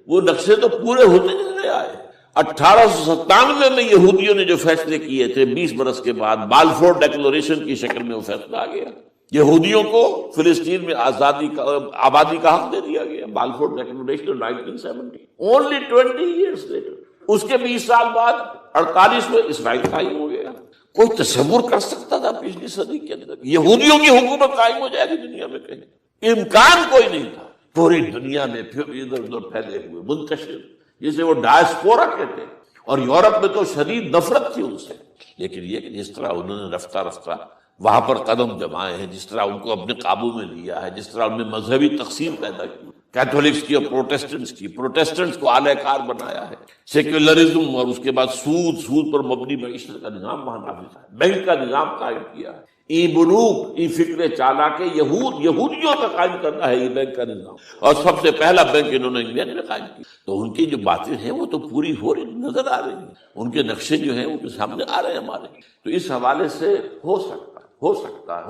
وہ نقشے تو پورے ہوتے چلے آئے۔ 1897 میں یہودیوں نے جو فیصلے کیے تھے، 20 برس کے بعد بالفور ڈیکلریشن کی شکل میں وہ فیصلہ آ گیا، یہودیوں کو فلسطین میں آبادی کا حق دے دیا گیا، Balfour declaration 1970، only 20 years later۔ اس کے 20 سال بعد 48 میں اسرائیل قائم ہو گیا۔ کوئی تصور کر سکتا تھا پچھلی صدی کے اندر یہودیوں کی حکومت قائم ہو جائے گی دنیا میں؟ کہیں امکان کوئی نہیں تھا۔ پوری دنیا میں پھر ادھر ادھر پھیلے ہوئے منتشر، جسے وہ ڈائسپورا کہتے ہیں، اور یورپ میں تو شدید نفرت تھی ان سے، لیکن یہ کہ جس طرح انہوں نے رفتہ رفتہ وہاں پر قدم جمائے ہیں، جس طرح ان کو اپنے قابو میں لیا ہے، جس طرح ان میں مذہبی تقسیم پیدا کی، کیتھولکس کی اور پروٹیسٹنٹس کو اعلی کار بنایا ہے، سیکولرزم اور اس کے بعد سود پر مبنی معیشت کا نظام وہاں نافذ ہے، بینک کا نظام قائم کیا ہے، ای بنوک، ای فکر چالاک یہودیوں کا قائم کرنا ہے یہ بینک کا نظام، اور سب سے پہلا بینک انہوں نے انگلینڈ میں قائم کیا۔ تو ان کی جو باتیں ہیں وہ تو پوری ہو رہی نظر آ رہی ہیں، ان کے نقشے جو ہیں وہ سامنے آ رہے ہیں ہمارے۔ تو اس حوالے سے ہو سکتا ہے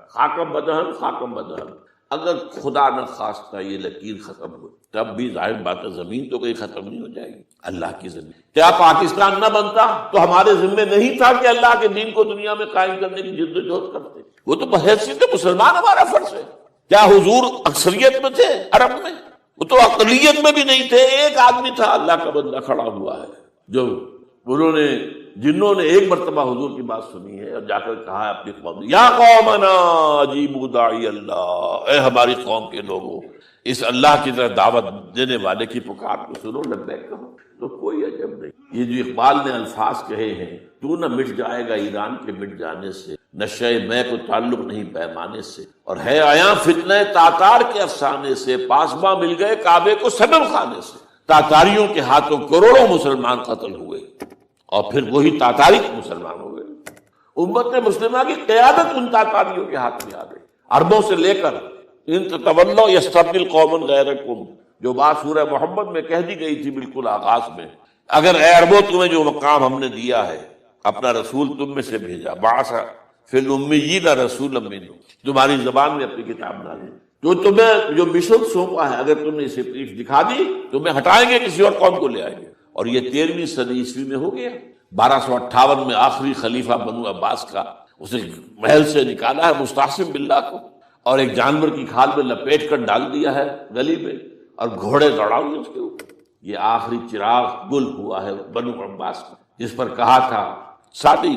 خاکم بدہن، اگر خدا نہ خواستہ یہ لکیر ختم ہو، تب بھی ظاہر بات ہے زمین تو کوئی ختم نہیں ہو جائے گی، اللہ کی زمین۔ کیا پاکستان نہ بنتا تو ہمارے ذمے نہیں تھا کہ اللہ کے دین کو دنیا میں قائم کرنے کی جد و جہد کرتے؟ وہ تو بحیثیت مسلمان ہمارا فرض ہے۔ کیا حضور اکثریت میں تھے عرب میں؟ وہ تو اقلیت میں بھی نہیں تھے، ایک آدمی تھا اللہ کا بندہ کھڑا ہوا ہے، جو جنہوں نے ایک مرتبہ حضور کی بات سنی ہے اور جا کر کہا ہے اپنی قوم، یا قومنا اجیبوا داعی اللہ، اے ہماری قوم کے لوگوں، اس اللہ کی طرف دعوت دینے والے کی پکار کو سنو، لبیک کہو۔ تو کوئی عجب نہیں، یہ جو اقبال نے الفاظ کہے ہیں، تو نہ مٹ جائے گا ایران کے مٹ جانے سے، نشے میں کو تعلق نہیں پیمانے سے، اور ہے آیا فتنہ تاتار کے افسانے سے، پاسباں مل گئے کعبے کو صنم خانے سے۔ تاتاریوں کے ہاتھوں کروڑوں مسلمان قتل ہوئے، اور پھر وہی تاتاری مسلمان ہو گئے۔ امت مسلمہ کی قیادت ان تاتاریوں کے ہاتھ میں آ گئی، عربوں سے لے کر ان تولوا یستبدل قوما غیرکم، جو بات سورہ محمد میں کہہ دی گئی تھی بالکل آغاز میں، اگر اے عربوں تمہیں جو مقام ہم نے دیا ہے، اپنا رسول تم میں سے بھیجا، بعث فی الامیین رسولا منہم، تمہاری زبان میں اپنی کتاب ڈالی، جو تمہیں جو مشن سونپا ہے، اگر تم نے اسے پیٹھ دکھا دی تمہیں ہٹائیں گے، کسی اور قوم کو لے آئیں گے۔ اور یہ 13ویں صدی عیسوی میں ہو گیا۔ 1258 میں آخری خلیفہ بنو عباس کا اسے محل سے نکالا ہے مستعصم باللہ کو، اور ایک جانور کی کھال میں لپیٹ کر ڈال دیا ہے گلی میں، اور گھوڑے دوڑا دیے اس کے اوپر۔ یہ آخری چراغ گل ہوا ہے بنو عباس کا، جس پر کہا تھا ساتھی،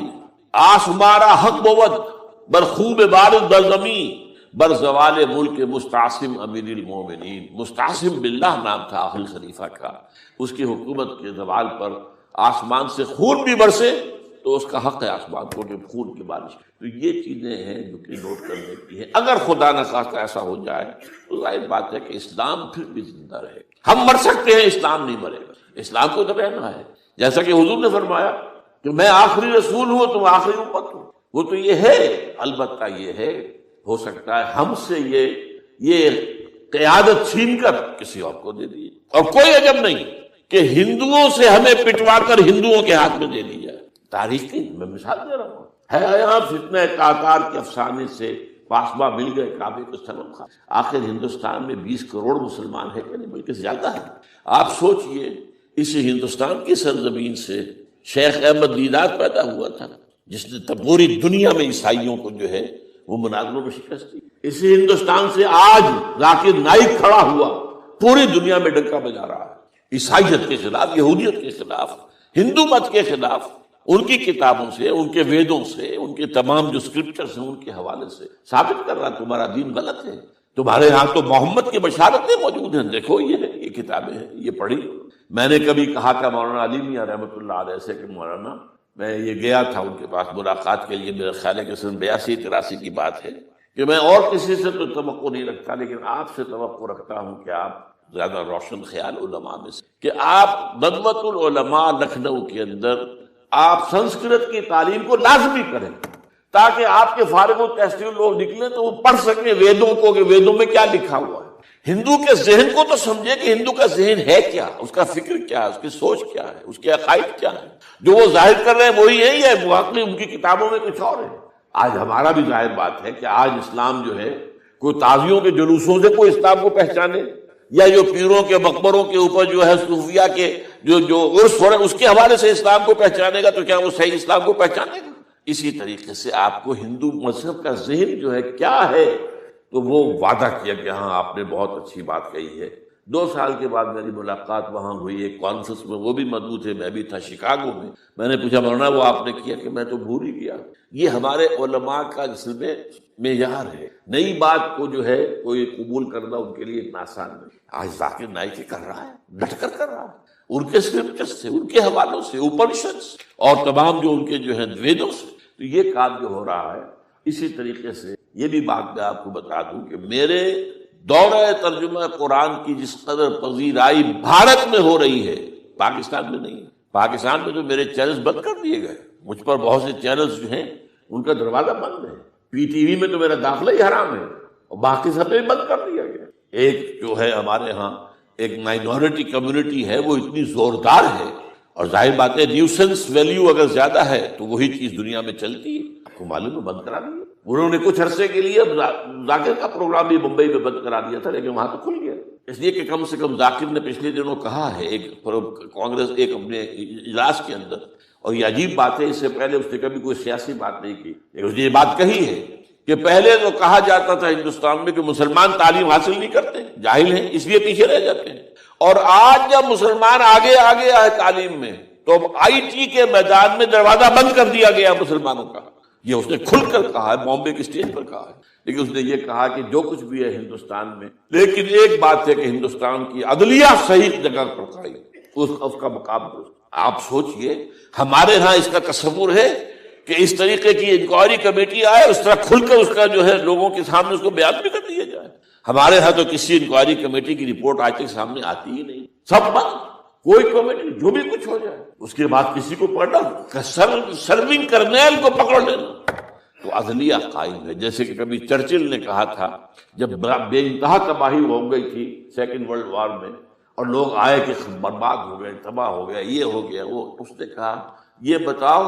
آسمارا حق بود بر خوب بارد در زمین، بر زوال ملک مستعصم امیر المومنین۔ مستعصم باللہ نام تھا آخری خلیفہ کا، اس کی حکومت کے زوال پر آسمان سے خون بھی برسے تو اس کا حق ہے آسمان کو کہ خون کی بارش۔ تو یہ چیزیں ہیں جو کہ نوٹ کرنے کی ہے۔ اگر خدا نہ خواستہ ایسا ہو جائے تو ظاہر بات ہے کہ اسلام پھر بھی زندہ رہے گا۔ ہم مر سکتے ہیں، اسلام نہیں مرے گا، اسلام کو تو رہنا ہے۔ جیسا کہ حضور نے فرمایا کہ میں آخری رسول ہوں، تم آخری امت ہو، وہ تو یہ ہے، البتہ یہ ہے ہو سکتا ہے ہم سے یہ قیادت چھین کر کسی اور کو دے دی، اور کوئی عجب نہیں کہ ہندوؤں سے ہمیں پٹوا کر ہندوؤں کے ہاتھ میں دے دی جائے۔ تاریخ کی میں مثال دے رہا ہوں، ہے یہاں فتنہ تاتار کے افسانے سے پاسباں مل گئے کعبے کو صنم خانے۔ آخر ہندوستان میں 20 کروڑ مسلمان ہے کہ نہیں، بلکہ زیادہ ہے۔ آپ سوچئے اس ہندوستان کی سرزمین سے شیخ احمد دیدات پیدا ہوا تھا، جس نے پوری دنیا میں عیسائیوں کو جو ہے وہ مناظروں میں شکست دی۔ اسی ہندوستان سے آج ذاکر نائک کھڑا ہوا، پوری دنیا میں ڈنکا بجا رہا ہے، عیسائیت کے خلاف، یہودیت کے خلاف، ہندو مت کے خلاف۔ ان کی کتابوں سے، ان کے ویدوں سے، ان کے تمام جو اسکرپچرز ہیں ان کے حوالے سے ثابت کر رہا تمہارا دین غلط ہے، تمہارے ہاں تو محمد کی بشارتیں موجود ہیں، دیکھو یہ کتابیں ہیں، یہ پڑھی۔ میں نے کبھی کہا تھا مولانا علی میاں رحمۃ اللہ علیہ سے کہ مولانا میں یہ گیا تھا ان کے پاس ملاقات کے لیے، میرا خیال ہے کہ سن 82-83 کی بات ہے، کہ میں اور کسی سے تو توقع نہیں رکھتا لیکن آپ سے توقع رکھتا ہوں کہ آپ زیادہ روشن خیال علماء میں سے، کہ آپ ندوۃ العلماء لکھنؤ کے اندر آپ سنسکرت کی تعلیم کو لازمی کریں تاکہ آپ کے فارغ التحصیل لوگ نکلیں تو وہ پڑھ سکیں ویدوں کو کہ ویدوں میں کیا لکھا ہوا ہے، ہندو کے ذہن کو تو سمجھے کہ ہندو کا ذہن ہے کیا، اس کا فکر کیا ہے، اس کی سوچ کیا ہے، اس کے عقائد کیا ہے، جو وہ ظاہر کر رہے ہیں وہی ہے یا واقعی ان کی کتابوں میں کچھ اور ہے۔ آج ہمارا بھی ظاہر بات ہے کہ آج اسلام جو ہے کوئی تازیوں کے جلوسوں سے کوئی اسلام کو پہچانے یا جو پیروں کے مقبروں کے اوپر جو ہے صوفیہ کے جو عرس ہو رہے ہیں اس کے حوالے سے اسلام کو پہچانے گا تو کیا وہ صحیح اسلام کو پہچانے گا؟ اسی طریقے سے آپ کو ہندو مذہب کا ذہن جو ہے کیا ہے، تو وہ وعدہ کیا کہ ہاں آپ نے بہت اچھی بات کہی ہے۔ 2 سال کے بعد میری ملاقات وہاں ہوئی ایک کانفرنس میں، وہ بھی موجود تھے، میں بھی تھا شکاگو میں۔ میں نے پوچھا مولانا وہ آپ نے کیا؟ کہ میں تو بھول ہی گیا۔ یہ ہمارے علماء کا اصل میں معیار ہے، نئی بات کو جو ہے کوئی قبول کرنا ان کے لیے اتنا آسان نہیں۔ آج ذاکر نائک کر رہا ہے، ڈٹ کر کر رہا ہے، ان کے اسکرپچر سے، ان کے حوالوں سے، اپنشد سے اور تمام جو ان کے جو ہے ویدوں سے، تو یہ کام جو ہو رہا ہے۔ اسی طریقے سے یہ بھی بات میں آپ کو بتا دوں کہ میرے دورہ ترجمہ قرآن کی جس قدر پذیرائی بھارت میں ہو رہی ہے پاکستان میں نہیں ہے۔ پاکستان میں تو میرے چینلز بند کر دیے گئے، مجھ پر بہت سے چینلز جو ہیں ان کا دروازہ بند ہے، پی ٹی وی میں تو میرا داخلہ ہی حرام ہے اور باقی سب میں بند کر دیا گیا۔ ایک جو ہے ہمارے ہاں ایک مائنورٹی کمیونٹی ہے وہ اتنی زوردار ہے، اور ظاہر بات ہے نیوسنس ویلیو اگر زیادہ ہے تو وہی چیز دنیا میں چلتی ہے۔ آپ کو معلوم ہے بند کرا دی، انہوں نے کچھ عرصے کے لیے ذاکر کا پروگرام بھی ممبئی میں بند کرا دیا تھا لیکن وہاں تو کھل گیا، اس لیے کہ کم سے کم ذاکر نے پچھلے دنوں کہا ہے ایک کانگریس ایک اپنے اجلاس کے اندر، اور یہ عجیب بات ہے، اس سے پہلے اس نے کبھی کوئی سیاسی بات نہیں کی، لیکن اس نے یہ بات کہی ہے کہ پہلے تو کہا جاتا تھا ہندوستان میں کہ مسلمان تعلیم حاصل نہیں کرتے، جاہل ہیں اس لیے پیچھے رہ جاتے ہیں، اور آج جب مسلمان آگے آگے آئے تعلیم میں تو آئی ٹی کے میدان میں دروازہ بند کر دیا گیا مسلمانوں کا۔ یہ اس نے کھل کر کہا ہے، بامبے کی اسٹیج پر کہا ہے، لیکن اس نے یہ کہا کہ جو کچھ بھی ہے ہندوستان میں، لیکن ایک بات ہے کہ ہندوستان کی عدلیہ صحیح جگہ پر قائم، اس کا مقام درست۔ آپ سوچئے ہمارے ہاں اس کا تصور ہے کہ اس طریقے کی انکوائری کمیٹی آئے، اس طرح کھل کر اس کا جو ہے لوگوں کے سامنے اس کو بیان بھی کر دیا جائے۔ ہمارے ہاں تو کسی انکوائری کمیٹی کی رپورٹ آج تک سامنے آتی ہی نہیں، سب بند، کوئی کمیٹی جو بھی کچھ ہو جائے اس کے بعد کسی کو پڑھنا، سرونگ کرنیل کو پکڑ لینا، تو عدلیہ قائم ہے۔ جیسے کہ کبھی چرچل نے کہا تھا جب بے انتہا تباہی ہو گئی تھی سیکنڈ ورلڈ وار میں اور لوگ آئے کہ برباد ہو گئے، تباہ ہو گیا، یہ ہو گیا وہ، اس نے کہا یہ بتاؤ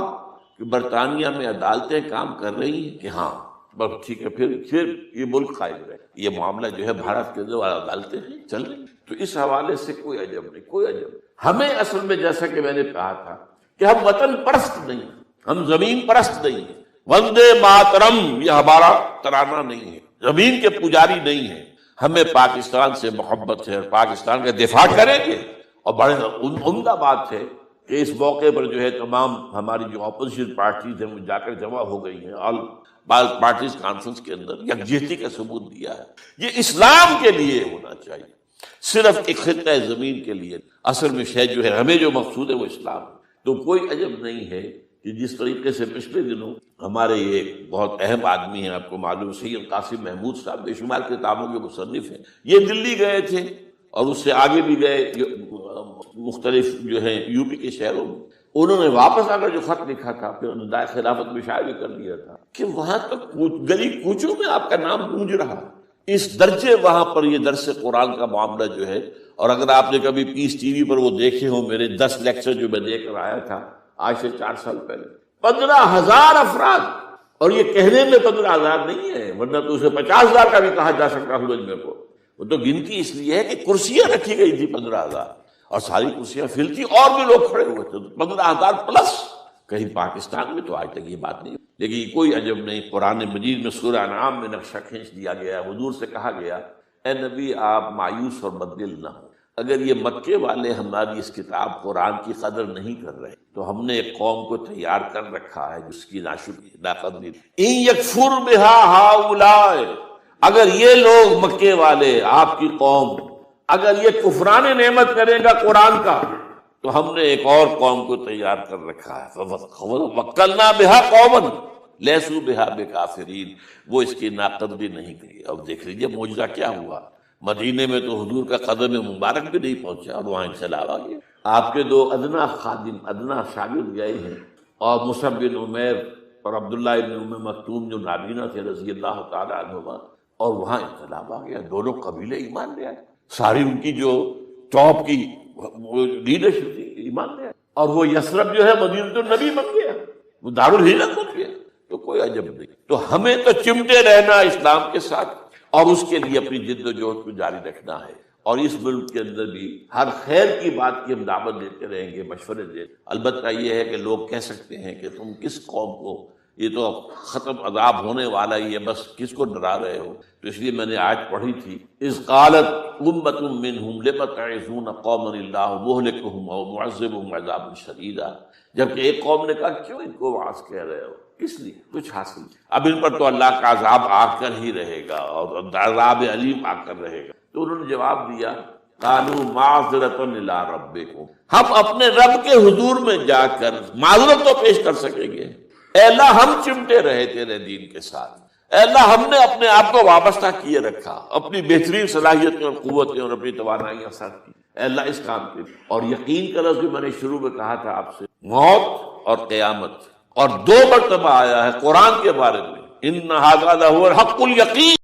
کہ برطانیہ میں عدالتیں کام کر رہی ہیں کہ ہاں، بس ٹھیک ہے، پھر یہ ملک قائم رہے۔ یہ معاملہ جو ہے بھارت کے جو عدالتیں ہیں چل رہی ہیں، تو اس حوالے سے کوئی عجب نہیں، کوئی عجب نہیں۔ ہمیں اصل میں جیسا کہ میں نے کہا تھا کہ ہم وطن پرست نہیں، ہم زمین پرست نہیں ہیں، وندے ماترم یہ ہمارا ترانہ نہیں ہے، زمین کے پجاری نہیں ہیں، ہمیں پاکستان سے محبت ہے اور پاکستان کا دفاع کریں گے۔ اور بڑے عمدہ بات ہے کہ اس موقع پر جو ہے تمام ہماری جو اپوزیشن پارٹیز ہیں وہ جا کر جمع ہو گئی ہیں، آل پارٹیز کانفرنس کے اندر یکجہتی کا ثبوت دیا ہے۔ یہ اسلام کے لیے ہونا چاہیے، صرف ایک خطہ زمین کے لیے۔ اصل میں شے جو ہے ہمیں جو مقصود ہے وہ اسلام ہے۔ تو کوئی عجب نہیں ہے کہ جس طریقے سے پچھلے دنوں ہمارے یہ بہت اہم آدمی ہیں، آپ کو معلوم سید قاسم محمود صاحب بے شمار کتابوں کے مصنف ہیں، یہ دلی گئے تھے اور اس سے آگے بھی گئے مختلف جو ہیں یو پی کے شہروں میں، انہوں نے واپس آ کر جو خط لکھا تھا پھر ندائے خلافت میں شائع بھی کر دیا تھا کہ وہاں تک گلی کوچوں میں آپ کا نام گونج رہا، اس درجے وہاں پر یہ درس قرآن کا معاملہ جو ہے۔ اور اگر آپ نے کبھی پیس ٹی وی پر وہ دیکھے ہوں میرے 10 لیکچر جو میں دے کر آیا تھا آج سے 4 سال پہلے، 15,000 افراد، اور یہ کہنے میں 15,000 نہیں ہے، ورنہ تو اسے 50,000 کا بھی کہا جا سکتا ہوں مجمع کو، وہ تو گنتی اس لیے ہے کہ کرسیاں رکھی گئی تھی 15,000 اور ساری کرسیاں فل تھی اور بھی لوگ کھڑے ہوئے تھے، 15,000 پلس۔ کہیں پاکستان میں تو آج تک یہ بات نہیں، لیکن کوئی عجب نہیں، قرآن مجید میں سورہ انعام میں نقشہ کھینچ دیا گیا، حضور سے کہا گیا اے نبی آپ مایوس اور بددل نہ ہو، اگر یہ مکے والے ہماری اس کتاب قرآن کی قدر نہیں کر رہے تو ہم نے ایک قوم کو تیار کر رکھا ہے جس کی ناقدری. ان یکفر بہا ہؤلاء، اگر یہ لوگ مکے والے آپ کی قوم اگر یہ کفران نعمت کرے گا قرآن کا تو ہم نے ایک اور قوم کو تیار کر رکھا ہے. وَوَكَّلْنَا بِهَا قَوْمًا لَيْسُوا بِهَا بِكَافِرِينَ، وہ اس کی ناقدری نہیں کی. اب دیکھ لیجیے معجزہ کیا ہوا. مدینے میں تو حضور کا قدم مبارک بھی نہیں پہنچا اور وہاں انقلاب آ گیا. آپ کے دو ادنا خادم ادنا شاگرد گئے ہیں اور مصعب بن عمیر اور عبداللہ بن ام مکتوم جو نابینا تھے رضی اللہ تعالیٰ عنہما، اور وہاں انقلاب آ گیا. دونوں قبیلے ایمان لے آئے، ساری ان کی جو ٹاپ کی لیڈرشپ تھی ایمان لے آئے، اور وہ یثرب جو ہے مدینہ النبی بن گیا، وہ دارالہجرت بن گیا. تو کوئی عجب نہیں. تو ہمیں تو چمٹے رہنا اسلام کے ساتھ اور اس کے لیے اپنی جد و جہد کو جاری رکھنا ہے. اور اس ملک کے اندر بھی ہر خیر کی بات کی ہم دعوت دیتے رہیں گے، مشورے دیں. البتہ یہ ہے کہ لوگ کہہ سکتے ہیں کہ تم کس قوم کو، یہ تو ختم عذاب ہونے والا ہی ہے، بس کس کو ڈرا رہے ہو. تو اس لیے میں نے آیت پڑھی تھی، اذ قالت امۃ منہم لم تعظون قوما اللہ مہلکہم او معذبہم عذابا شدیدا. جبکہ ایک قوم نے کہا کیوں ان کو واعظ کہہ رہے ہو، کس لیے، کچھ حاصل. اب ان پر تو اللہ کا عذاب آ کر ہی رہے گا اور عذاب علیم آ کر رہے گا. تو انہوں نے جواب دیا قالوا معذرۃ الی ربکم، ہم اپنے رب کے حضور میں جا کر معذرت تو پیش کر سکیں گے. اے اللہ ہم چمٹے رہے تیرے دین کے ساتھ، اے اللہ ہم نے اپنے آپ کو وابستہ کیے رکھا، اپنی بہترین صلاحیتیں اور قوتیں اور اپنی توانائیاں ساتھ کی. اے اللہ اس کام کے اور یقین کا لفظ میں نے شروع میں کہا تھا آپ سے، موت اور قیامت، اور 2 مرتبہ آیا ہے قرآن کے بارے میں، ان ھذا لہو الحق الیقین.